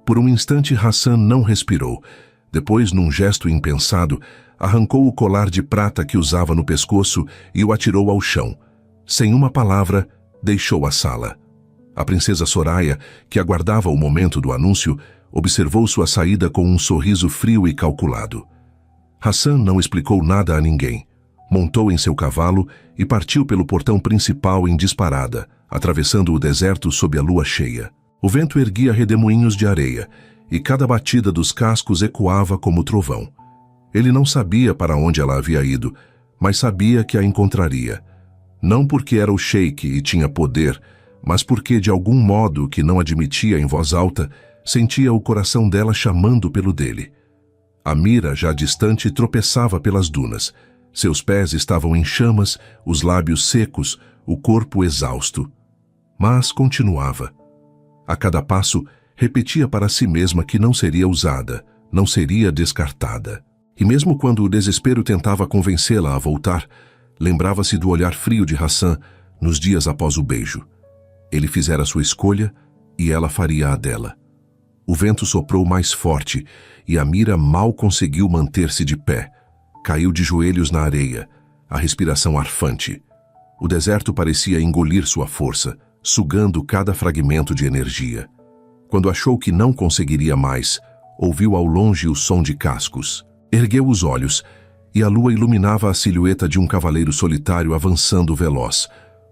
Por um instante Hassan não respirou. Depois, num gesto impensado, arrancou o colar de prata que usava no pescoço e o atirou ao chão. Sem uma palavra, deixou a sala. A princesa Soraya, que aguardava o momento do anúncio, observou sua saída com um sorriso frio e calculado. Hassan não explicou nada a ninguém. Montou em seu cavalo e partiu pelo portão principal em disparada, atravessando o deserto sob a lua cheia. O vento erguia redemoinhos de areia, e cada batida dos cascos ecoava como trovão. Ele não sabia para onde ela havia ido, mas sabia que a encontraria. Não porque era o sheik e tinha poder, mas porque, de algum modo que não admitia em voz alta, sentia o coração dela chamando pelo dele. Amira, já distante, tropeçava pelas dunas. Seus pés estavam em chamas, os lábios secos, o corpo exausto. Mas continuava. A cada passo, repetia para si mesma que não seria usada, não seria descartada. E mesmo quando o desespero tentava convencê-la a voltar, lembrava-se do olhar frio de Hassan nos dias após o beijo. Ele fizera sua escolha e ela faria a dela. O vento soprou mais forte e Amira mal conseguiu manter-se de pé. Caiu de joelhos na areia, a respiração arfante. O deserto parecia engolir sua força, sugando cada fragmento de energia. Quando achou que não conseguiria mais, ouviu ao longe o som de cascos. Ergueu os olhos e a lua iluminava a silhueta de um cavaleiro solitário avançando veloz.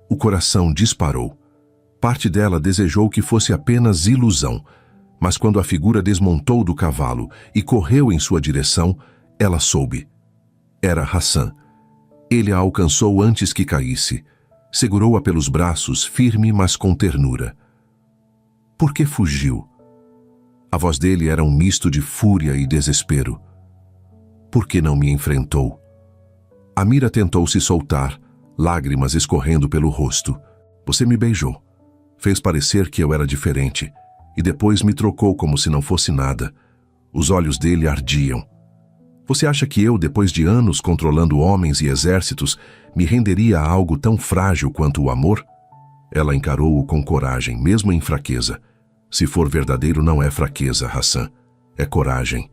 O coração disparou. Parte dela desejou que fosse apenas ilusão, mas quando a figura desmontou do cavalo e correu em sua direção, ela soube. Era Hassan. Ele a alcançou antes que caísse. Segurou-a pelos braços, firme, mas com ternura. Por que fugiu? A voz dele era um misto de fúria e desespero. Por que não me enfrentou? Amira tentou se soltar, lágrimas escorrendo pelo rosto. Você me beijou. Fez parecer que eu era diferente. E depois me trocou como se não fosse nada. Os olhos dele ardiam. Você acha que eu, depois de anos controlando homens e exércitos, me renderia a algo tão frágil quanto o amor? Ela encarou-o com coragem, mesmo em fraqueza. Se for verdadeiro, não é fraqueza, Hassan. É coragem.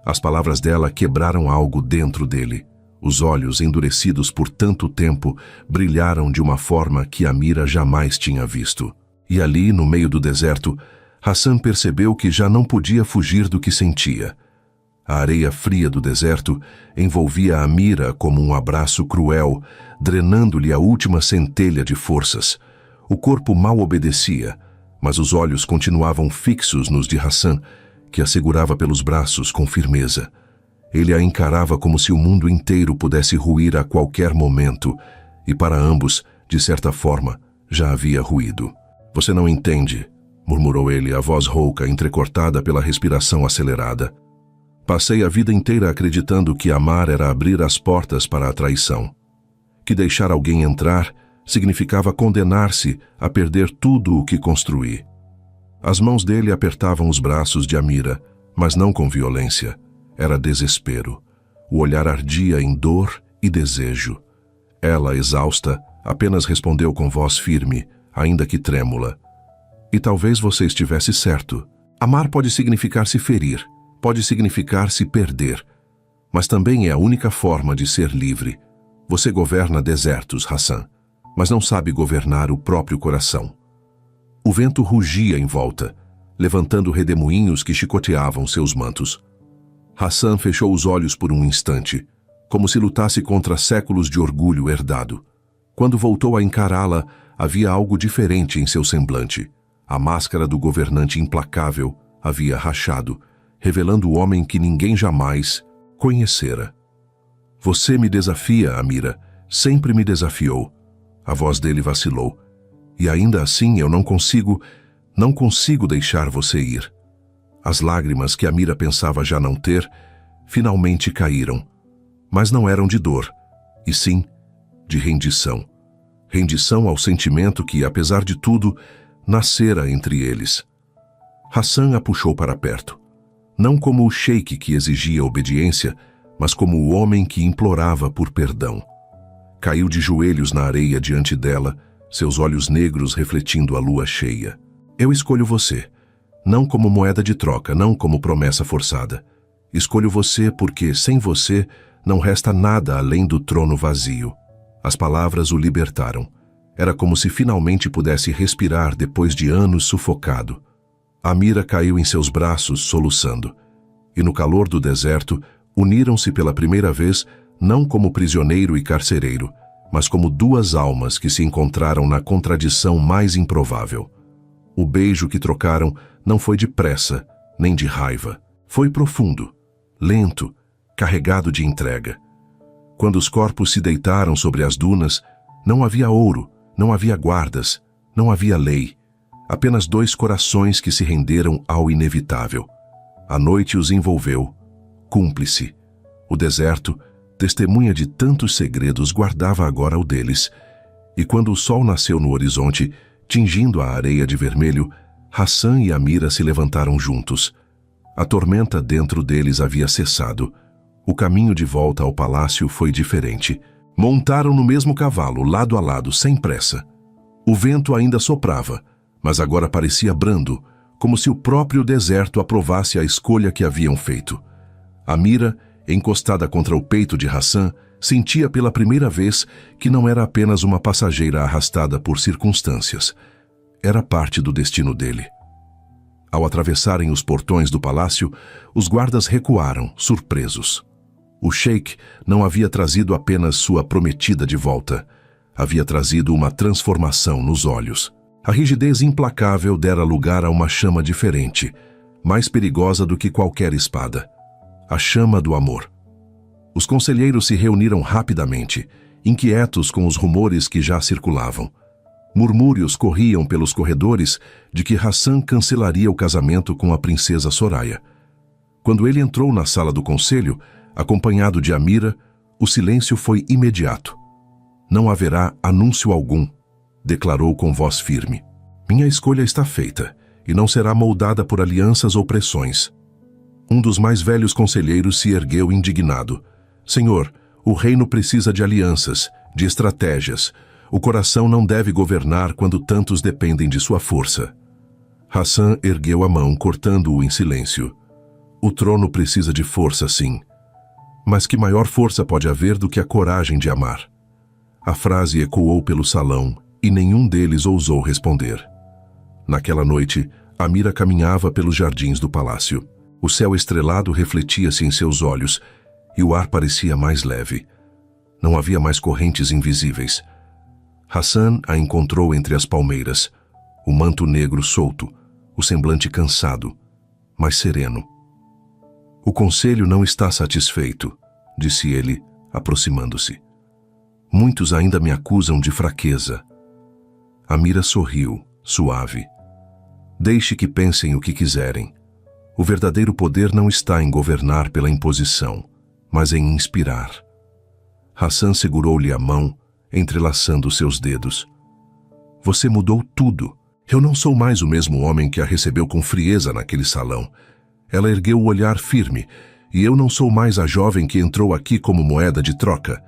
As palavras dela quebraram algo dentro dele. Os olhos, endurecidos por tanto tempo, brilharam de uma forma que Amira jamais tinha visto. E ali, no meio do deserto, Hassan percebeu que já não podia fugir do que sentia. A areia fria do deserto envolvia Amira como um abraço cruel, drenando-lhe a última centelha de forças. O corpo mal obedecia, mas os olhos continuavam fixos nos de Hassan, que a segurava pelos braços com firmeza. Ele a encarava como se o mundo inteiro pudesse ruir a qualquer momento, e para ambos, de certa forma, já havia ruído. Você não entende, murmurou ele, a voz rouca, entrecortada pela respiração acelerada. Passei a vida inteira acreditando que amar era abrir as portas para a traição. Que deixar alguém entrar significava condenar-se a perder tudo o que construí. As mãos dele apertavam os braços de Amira, mas não com violência. Era desespero. O olhar ardia em dor e desejo. Ela, exausta, apenas respondeu com voz firme, ainda que trêmula. E talvez você estivesse certo. Amar pode significar se ferir, pode significar se perder, mas também é a única forma de ser livre. Você governa desertos, Hassan, mas não sabe governar o próprio coração. O vento rugia em volta, levantando redemoinhos que chicoteavam seus mantos. Hassan fechou os olhos por um instante, como se lutasse contra séculos de orgulho herdado. Quando voltou a encará-la, havia algo diferente em seu semblante. A máscara do governante implacável havia rachado, revelando o homem que ninguém jamais conhecera. Você me desafia, Amira, sempre me desafiou. A voz dele vacilou. E ainda assim eu não consigo deixar você ir. As lágrimas que Amira pensava já não ter, finalmente caíram. Mas não eram de dor, e sim de rendição. Rendição ao sentimento que, apesar de tudo, nascera entre eles. Hassan a puxou para perto. Não como o sheik que exigia obediência, mas como o homem que implorava por perdão. Caiu de joelhos na areia diante dela, seus olhos negros refletindo a lua cheia. Eu escolho você. não como moeda de troca, não como promessa forçada. Escolho você porque, sem você, não resta nada além do trono vazio. As palavras o libertaram. Era como se finalmente pudesse respirar depois de anos sufocado. Amira caiu em seus braços, soluçando. E no calor do deserto, uniram-se pela primeira vez, não como prisioneiro e carcereiro, mas como duas almas que se encontraram na contradição mais improvável. O beijo que trocaram não foi de pressa, nem de raiva. Foi profundo, lento, carregado de entrega. Quando os corpos se deitaram sobre as dunas, não havia ouro, não havia guardas, não havia lei. Apenas dois corações que se renderam ao inevitável. A noite os envolveu, cúmplice. O deserto, testemunha de tantos segredos, guardava agora o deles. E quando o sol nasceu no horizonte, tingindo a areia de vermelho, Hassan e Amira se levantaram juntos. A tormenta dentro deles havia cessado. O caminho de volta ao palácio foi diferente. Montaram no mesmo cavalo, lado a lado, sem pressa. O vento ainda soprava, mas agora parecia brando, como se o próprio deserto aprovasse a escolha que haviam feito. Amira, encostada contra o peito de Hassan, sentia pela primeira vez que não era apenas uma passageira arrastada por circunstâncias. Era parte do destino dele. Ao atravessarem os portões do palácio, os guardas recuaram, surpresos. O sheik não havia trazido apenas sua prometida de volta. Havia trazido uma transformação nos olhos. A rigidez implacável dera lugar a uma chama diferente, mais perigosa do que qualquer espada. A chama do amor. Os conselheiros se reuniram rapidamente, inquietos com os rumores que já circulavam. Murmúrios corriam pelos corredores de que Hassan cancelaria o casamento com a princesa Soraya. Quando ele entrou na sala do conselho, acompanhado de Amira, o silêncio foi imediato. Não haverá anúncio algum, declarou com voz firme. Minha escolha está feita, e não será moldada por alianças ou pressões. Um dos mais velhos conselheiros se ergueu indignado. Senhor, o reino precisa de alianças, de estratégias. O coração não deve governar quando tantos dependem de sua força. Hassan ergueu a mão, cortando-o em silêncio. O trono precisa de força, sim. Mas que maior força pode haver do que a coragem de amar? A frase ecoou pelo salão e nenhum deles ousou responder. Naquela noite, Amira caminhava pelos jardins do palácio. O céu estrelado refletia-se em seus olhos e o ar parecia mais leve. Não havia mais correntes invisíveis. Hassan a encontrou entre as palmeiras, o manto negro solto, o semblante cansado, mas sereno. O conselho não está satisfeito, disse ele, aproximando-se. Muitos ainda me acusam de fraqueza. Amira sorriu, suave. Deixe que pensem o que quiserem. O verdadeiro poder não está em governar pela imposição, mas em inspirar. Hassan segurou-lhe a mão, entrelaçando seus dedos. Você mudou tudo. Eu não sou mais o mesmo homem que a recebeu com frieza naquele salão. Ela ergueu o olhar firme, e eu não sou mais a jovem que entrou aqui como moeda de troca.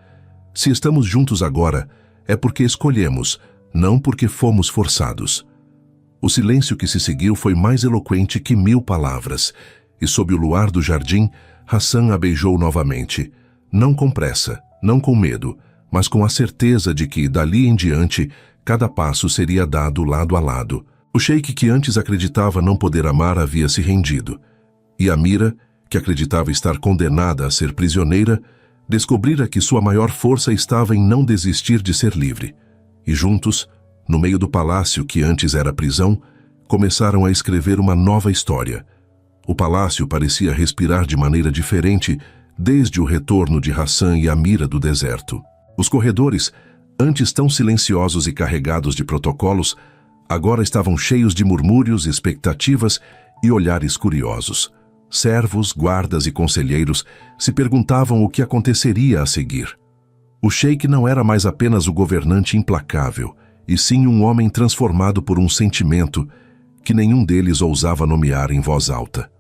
Se estamos juntos agora, é porque escolhemos, não porque fomos forçados. O silêncio que se seguiu foi mais eloquente que 1000 palavras, e sob o luar do jardim, Hassan a beijou novamente, não com pressa, não com medo, mas com a certeza de que, dali em diante, cada passo seria dado lado a lado. O sheik que antes acreditava não poder amar havia se rendido, e Amira, que acreditava estar condenada a ser prisioneira, descobrira que sua maior força estava em não desistir de ser livre. E juntos, no meio do palácio que antes era prisão, começaram a escrever uma nova história. O palácio parecia respirar de maneira diferente desde o retorno de Hassan e Amira do deserto. Os corredores, antes tão silenciosos e carregados de protocolos, agora estavam cheios de murmúrios, expectativas e olhares curiosos. Servos, guardas e conselheiros se perguntavam o que aconteceria a seguir. O sheik não era mais apenas o governante implacável, e sim um homem transformado por um sentimento que nenhum deles ousava nomear em voz alta.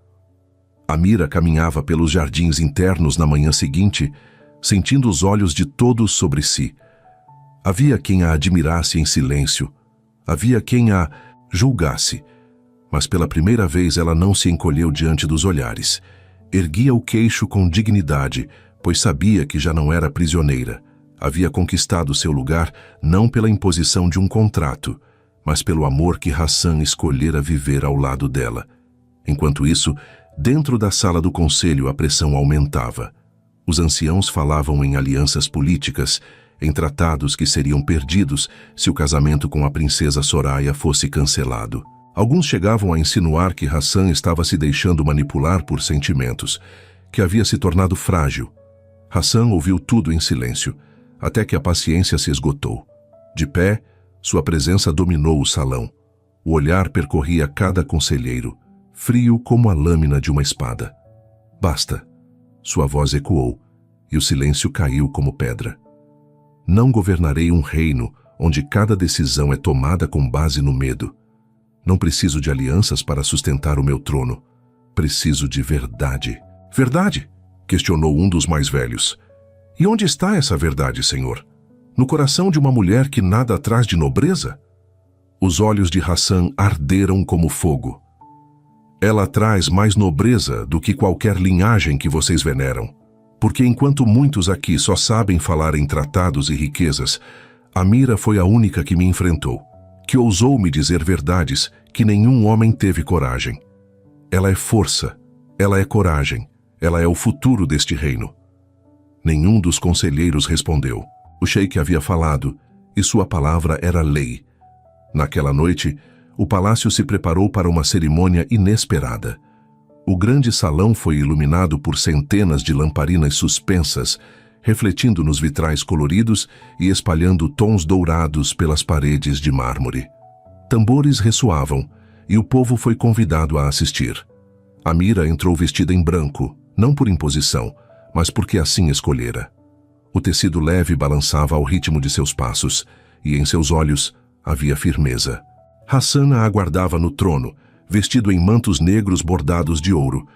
Amira caminhava pelos jardins internos na manhã seguinte, sentindo os olhos de todos sobre si. Havia quem a admirasse em silêncio, havia quem a julgasse, Mas pela primeira vez ela não se encolheu diante dos olhares. Erguia o queixo com dignidade, pois sabia que já não era prisioneira. Havia conquistado seu lugar não pela imposição de um contrato, mas pelo amor que Hassan escolhera viver ao lado dela. Enquanto isso, dentro da sala do conselho a pressão aumentava. Os anciãos falavam em alianças políticas, em tratados que seriam perdidos se o casamento com a princesa Soraya fosse cancelado. Alguns chegavam a insinuar que Hassan estava se deixando manipular por sentimentos, que havia se tornado frágil. Hassan ouviu tudo em silêncio, até que a paciência se esgotou. De pé, sua presença dominou o salão. O olhar percorria cada conselheiro, frio como a lâmina de uma espada. Basta. Sua voz ecoou, e o silêncio caiu como pedra. Não governarei um reino onde cada decisão é tomada com base no medo. Não preciso de alianças para sustentar o meu trono. Preciso de verdade. Verdade? Questionou um dos mais velhos. E onde está essa verdade, senhor? No coração de uma mulher que nada traz de nobreza? Os olhos de Hassan arderam como fogo. Ela traz mais nobreza do que qualquer linhagem que vocês veneram. Porque enquanto muitos aqui só sabem falar em tratados e riquezas, Amira foi a única que me enfrentou, que ousou me dizer verdades que nenhum homem teve coragem. Ela é força, ela é coragem, ela é o futuro deste reino. Nenhum dos conselheiros respondeu. O sheik havia falado, e sua palavra era lei. Naquela noite, o palácio se preparou para uma cerimônia inesperada. O grande salão foi iluminado por centenas de lamparinas suspensas, refletindo nos vitrais coloridos e espalhando tons dourados pelas paredes de mármore. Tambores ressoavam, e o povo foi convidado a assistir. Amira entrou vestida em branco, não por imposição, mas porque assim escolhera. O tecido leve balançava ao ritmo de seus passos, e em seus olhos havia firmeza. Hassan a aguardava no trono, vestido em mantos negros bordados de ouro.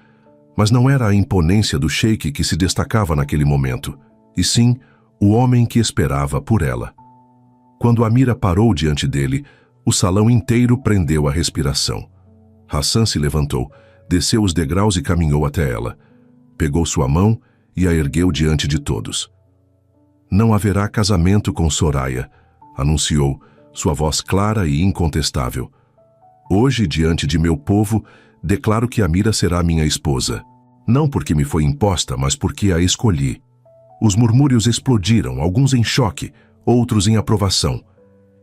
Mas não era a imponência do sheik que se destacava naquele momento, e sim o homem que esperava por ela. Quando Amira parou diante dele, o salão inteiro prendeu a respiração. Hassan se levantou, desceu os degraus e caminhou até ela. Pegou sua mão e a ergueu diante de todos. Não haverá casamento com Soraya, anunciou, sua voz clara e incontestável. Hoje, diante de meu povo, declaro que Amira será minha esposa. Não porque me foi imposta, mas porque a escolhi. Os murmúrios explodiram, alguns em choque, outros em aprovação.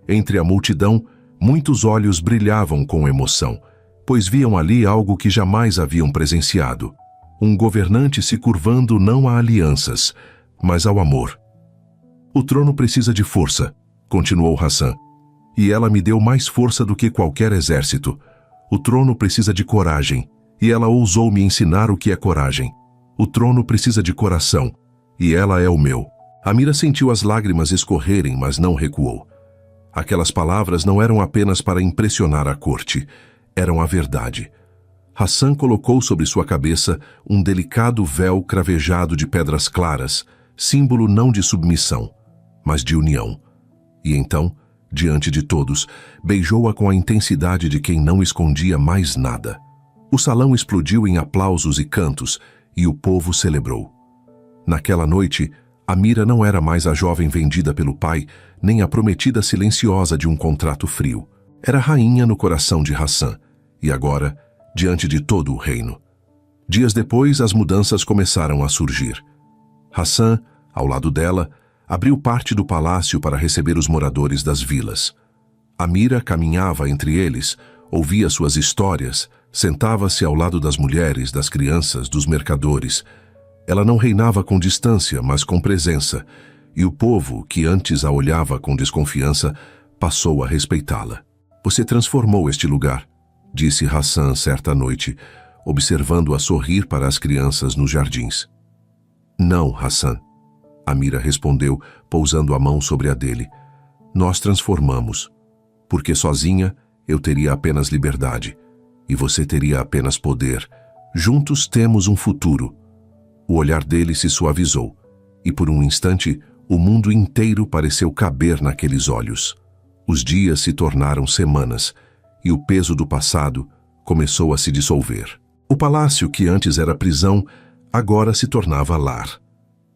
Entre a multidão, muitos olhos brilhavam com emoção, pois viam ali algo que jamais haviam presenciado. Um governante se curvando não a alianças, mas ao amor. O trono precisa de força, continuou Hassan. E ela me deu mais força do que qualquer exército. O trono precisa de coragem, e ela ousou me ensinar o que é coragem. O trono precisa de coração, e ela é o meu. Amira sentiu as lágrimas escorrerem, mas não recuou. Aquelas palavras não eram apenas para impressionar a corte, eram a verdade. Hassan colocou sobre sua cabeça um delicado véu cravejado de pedras claras, símbolo não de submissão, mas de união. E então, diante de todos, beijou-a com a intensidade de quem não escondia mais nada. O salão explodiu em aplausos e cantos, e o povo celebrou. Naquela noite, Amira não era mais a jovem vendida pelo pai, nem a prometida silenciosa de um contrato frio. Era rainha no coração de Hassan, e agora, diante de todo o reino. Dias depois, as mudanças começaram a surgir. Hassan, ao lado dela, abriu parte do palácio para receber os moradores das vilas. Amira caminhava entre eles, ouvia suas histórias, sentava-se ao lado das mulheres, das crianças, dos mercadores. Ela não reinava com distância, mas com presença, e o povo, que antes a olhava com desconfiança, passou a respeitá-la. Você transformou este lugar, disse Hassan certa noite, observando-a sorrir para as crianças nos jardins. Não, Hassan. Amira respondeu, pousando a mão sobre a dele. Nós transformamos, porque sozinha eu teria apenas liberdade, e você teria apenas poder. Juntos temos um futuro. O olhar dele se suavizou, e por um instante o mundo inteiro pareceu caber naqueles olhos. Os dias se tornaram semanas, e o peso do passado, começou a se dissolver. O palácio, que antes era prisão, agora se tornava lar.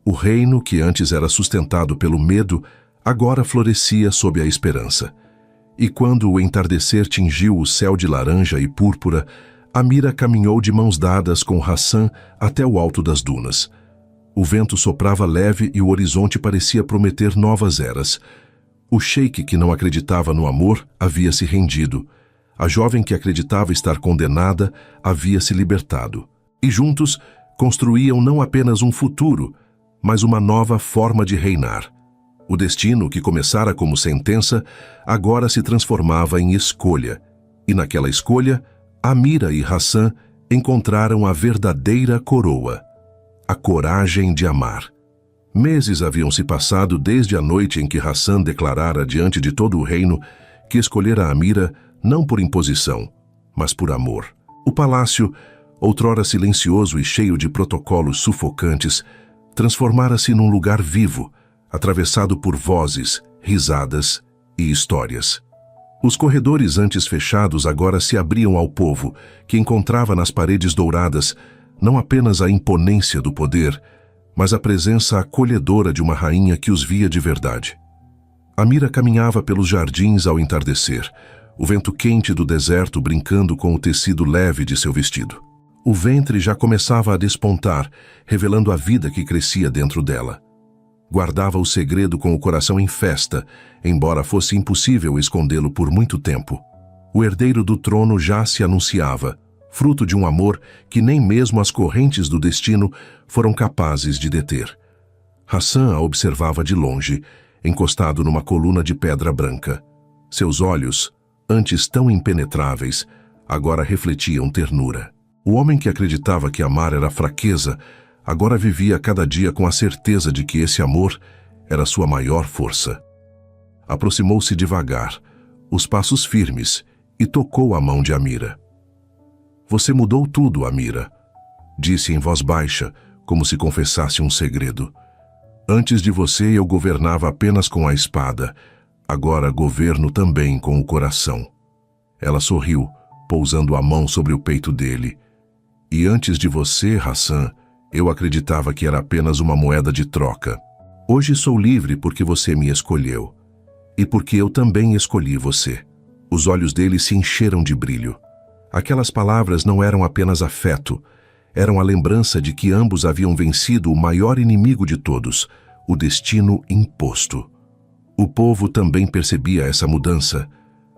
O reino, que antes era sustentado pelo medo, agora florescia sob a esperança. E quando o entardecer tingiu o céu de laranja e púrpura, Amira caminhou de mãos dadas com Hassan até o alto das dunas. O vento soprava leve e o horizonte parecia prometer novas eras. O sheik, que não acreditava no amor, havia se rendido. A jovem que acreditava estar condenada havia se libertado. E juntos construíam não apenas um futuro, mas uma nova forma de reinar. O destino, que começara como sentença, agora se transformava em escolha. E naquela escolha, Amira e Hassan encontraram a verdadeira coroa, a coragem de amar. Meses haviam se passado desde a noite em que Hassan declarara diante de todo o reino que escolhera Amira não por imposição, mas por amor. O palácio, outrora silencioso e cheio de protocolos sufocantes, transformara-se num lugar vivo, atravessado por vozes, risadas e histórias. Os corredores antes fechados agora se abriam ao povo, que encontrava nas paredes douradas não apenas a imponência do poder, mas a presença acolhedora de uma rainha que os via de verdade. Amira caminhava pelos jardins ao entardecer, o vento quente do deserto brincando com o tecido leve de seu vestido. O ventre já começava a despontar, revelando a vida que crescia dentro dela. Guardava o segredo com o coração em festa, embora fosse impossível escondê-lo por muito tempo. O herdeiro do trono já se anunciava, fruto de um amor que nem mesmo as correntes do destino foram capazes de deter. Hassan a observava de longe, encostado numa coluna de pedra branca. Seus olhos, antes tão impenetráveis, agora refletiam ternura. O homem que acreditava que amar era fraqueza, agora vivia cada dia com a certeza de que esse amor era sua maior força. Aproximou-se devagar, os passos firmes, e tocou a mão de Amira. "Você mudou tudo, Amira", disse em voz baixa, como se confessasse um segredo. "Antes de você eu governava apenas com a espada, agora governo também com o coração." Ela sorriu, pousando a mão sobre o peito dele. "E antes de você, Hassan, eu acreditava que era apenas uma moeda de troca. Hoje sou livre porque você me escolheu. E porque eu também escolhi você." Os olhos dele se encheram de brilho. Aquelas palavras não eram apenas afeto, eram a lembrança de que ambos haviam vencido o maior inimigo de todos, o destino imposto. O povo também percebia essa mudança.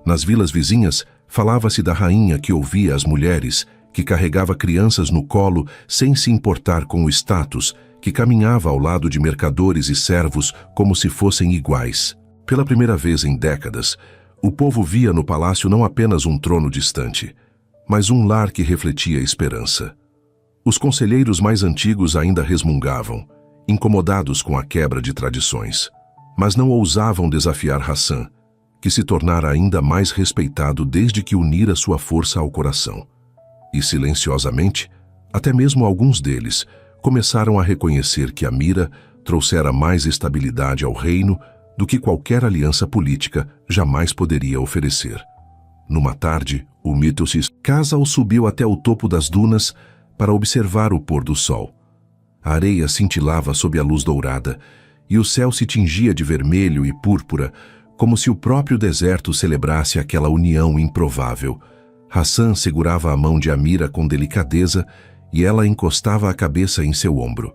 Nas vilas vizinhas, falava-se da rainha que ouvia as mulheres, que carregava crianças no colo sem se importar com o status, que caminhava ao lado de mercadores e servos como se fossem iguais. Pela primeira vez em décadas, o povo via no palácio não apenas um trono distante, mas um lar que refletia esperança. Os conselheiros mais antigos ainda resmungavam, incomodados com a quebra de tradições, mas não ousavam desafiar Hassan, que se tornara ainda mais respeitado desde que unira sua força ao coração. E silenciosamente, até mesmo alguns deles começaram a reconhecer que Amira trouxera mais estabilidade ao reino do que qualquer aliança política jamais poderia oferecer. Numa tarde, o Mitosis Casal subiu até o topo das dunas para observar o pôr do sol. A areia cintilava sob a luz dourada e o céu se tingia de vermelho e púrpura, como se o próprio deserto celebrasse aquela união improvável. Hassan segurava a mão de Amira com delicadeza e ela encostava a cabeça em seu ombro.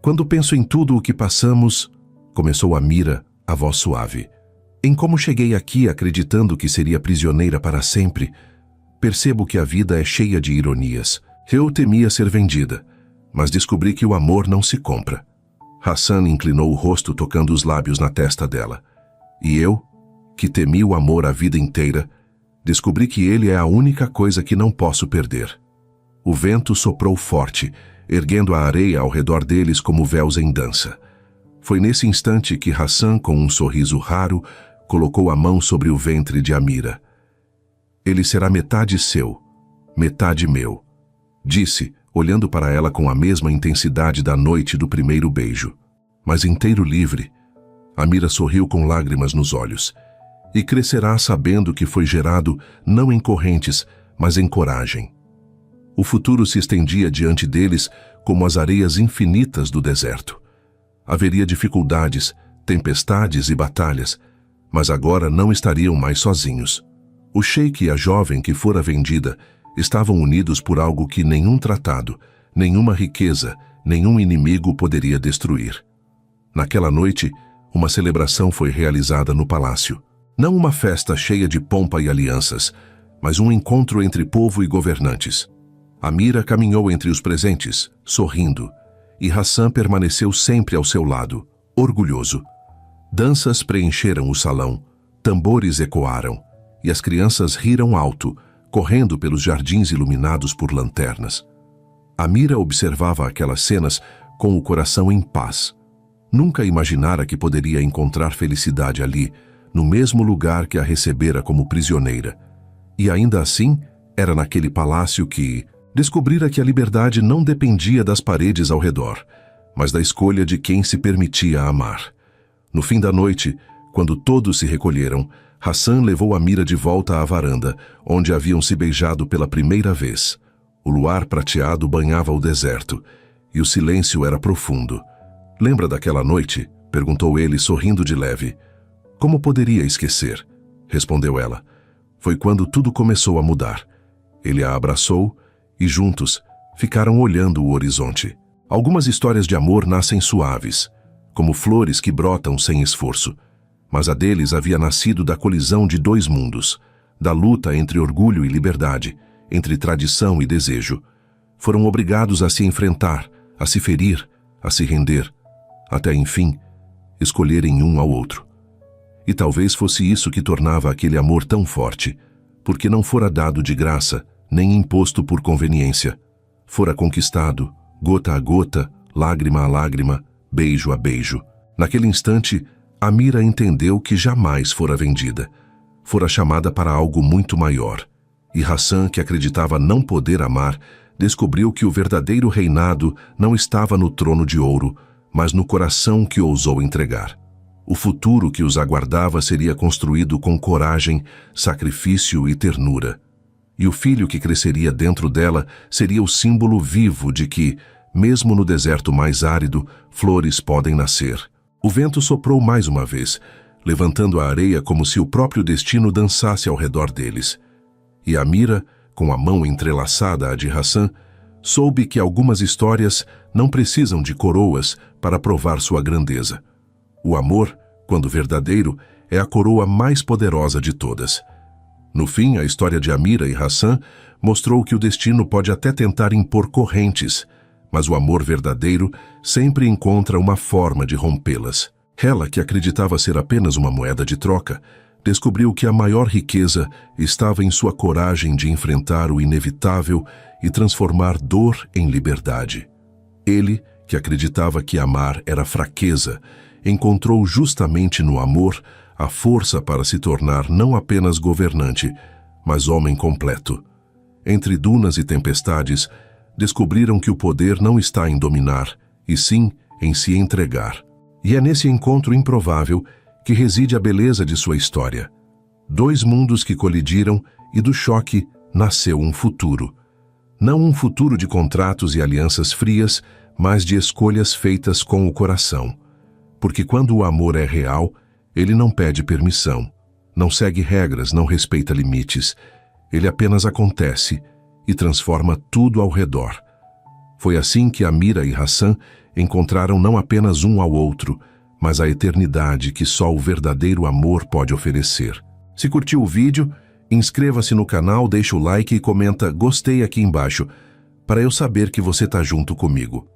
"Quando penso em tudo o que passamos", começou Amira, a voz suave, "em como cheguei aqui acreditando que seria prisioneira para sempre, percebo que a vida é cheia de ironias. Eu temia ser vendida, mas descobri que o amor não se compra." Hassan inclinou o rosto tocando os lábios na testa dela. "E eu, que temi o amor a vida inteira, descobri que ele é a única coisa que não posso perder." O vento soprou forte, erguendo a areia ao redor deles como véus em dança. Foi nesse instante que Hassan, com um sorriso raro, colocou a mão sobre o ventre de Amira. "Ele será metade seu, metade meu", disse, olhando para ela com a mesma intensidade da noite do primeiro beijo. "Mas inteiro livre." Amira sorriu com lágrimas nos olhos. "E crescerá sabendo que foi gerado não em correntes, mas em coragem. O futuro se estendia diante deles como as areias infinitas do deserto. Haveria dificuldades, tempestades e batalhas, mas agora não estariam mais sozinhos. O sheik e a jovem que fora vendida estavam unidos por algo que nenhum tratado, nenhuma riqueza, nenhum inimigo poderia destruir. Naquela noite, uma celebração foi realizada no palácio. Não uma festa cheia de pompa e alianças, mas um encontro entre povo e governantes. Amira caminhou entre os presentes, sorrindo, e Hassan permaneceu sempre ao seu lado, orgulhoso. Danças preencheram o salão, tambores ecoaram, e as crianças riram alto, correndo pelos jardins iluminados por lanternas. Amira observava aquelas cenas com o coração em paz. Nunca imaginara que poderia encontrar felicidade ali, no mesmo lugar que a recebera como prisioneira. E ainda assim, era naquele palácio que descobrira que a liberdade não dependia das paredes ao redor, mas da escolha de quem se permitia amar. No fim da noite, quando todos se recolheram, Hassan levou Amira de volta à varanda, onde haviam se beijado pela primeira vez. O luar prateado banhava o deserto, e o silêncio era profundo. "Lembra daquela noite?" perguntou ele, sorrindo de leve. "Como poderia esquecer?" respondeu ela. "Foi quando tudo começou a mudar." Ele a abraçou e juntos ficaram olhando o horizonte. Algumas histórias de amor nascem suaves, como flores que brotam sem esforço. Mas a deles havia nascido da colisão de dois mundos, da luta entre orgulho e liberdade, entre tradição e desejo. Foram obrigados a se enfrentar, a se ferir, a se render, até, enfim, escolherem um ao outro. E talvez fosse isso que tornava aquele amor tão forte, porque não fora dado de graça, nem imposto por conveniência. Fora conquistado, gota a gota, lágrima a lágrima, beijo a beijo. Naquele instante, Amira entendeu que jamais fora vendida. Fora chamada para algo muito maior. E Hassan, que acreditava não poder amar, descobriu que o verdadeiro reinado não estava no trono de ouro, mas no coração que ousou entregar. O futuro que os aguardava seria construído com coragem, sacrifício e ternura. E o filho que cresceria dentro dela seria o símbolo vivo de que, mesmo no deserto mais árido, flores podem nascer. O vento soprou mais uma vez, levantando a areia como se o próprio destino dançasse ao redor deles. E Amira, com a mão entrelaçada à de Hassan, soube que algumas histórias não precisam de coroas para provar sua grandeza. O amor, quando verdadeiro, é a coroa mais poderosa de todas. No fim, a história de Amira e Hassan mostrou que o destino pode até tentar impor correntes, mas o amor verdadeiro sempre encontra uma forma de rompê-las. Ela, que acreditava ser apenas uma moeda de troca, descobriu que a maior riqueza estava em sua coragem de enfrentar o inevitável e transformar dor em liberdade. Ele, que acreditava que amar era fraqueza, encontrou justamente no amor a força para se tornar não apenas governante, mas homem completo. Entre dunas e tempestades, descobriram que o poder não está em dominar, e sim em se entregar. E é nesse encontro improvável que reside a beleza de sua história. Dois mundos que colidiram e do choque nasceu um futuro. Não um futuro de contratos e alianças frias, mas de escolhas feitas com o coração. Porque quando o amor é real, ele não pede permissão, não segue regras, não respeita limites. Ele apenas acontece e transforma tudo ao redor. Foi assim que Amira e Hassan encontraram não apenas um ao outro, mas a eternidade que só o verdadeiro amor pode oferecer. Se curtiu o vídeo, inscreva-se no canal, deixa o like e comenta "gostei" aqui embaixo, para eu saber que você está junto comigo.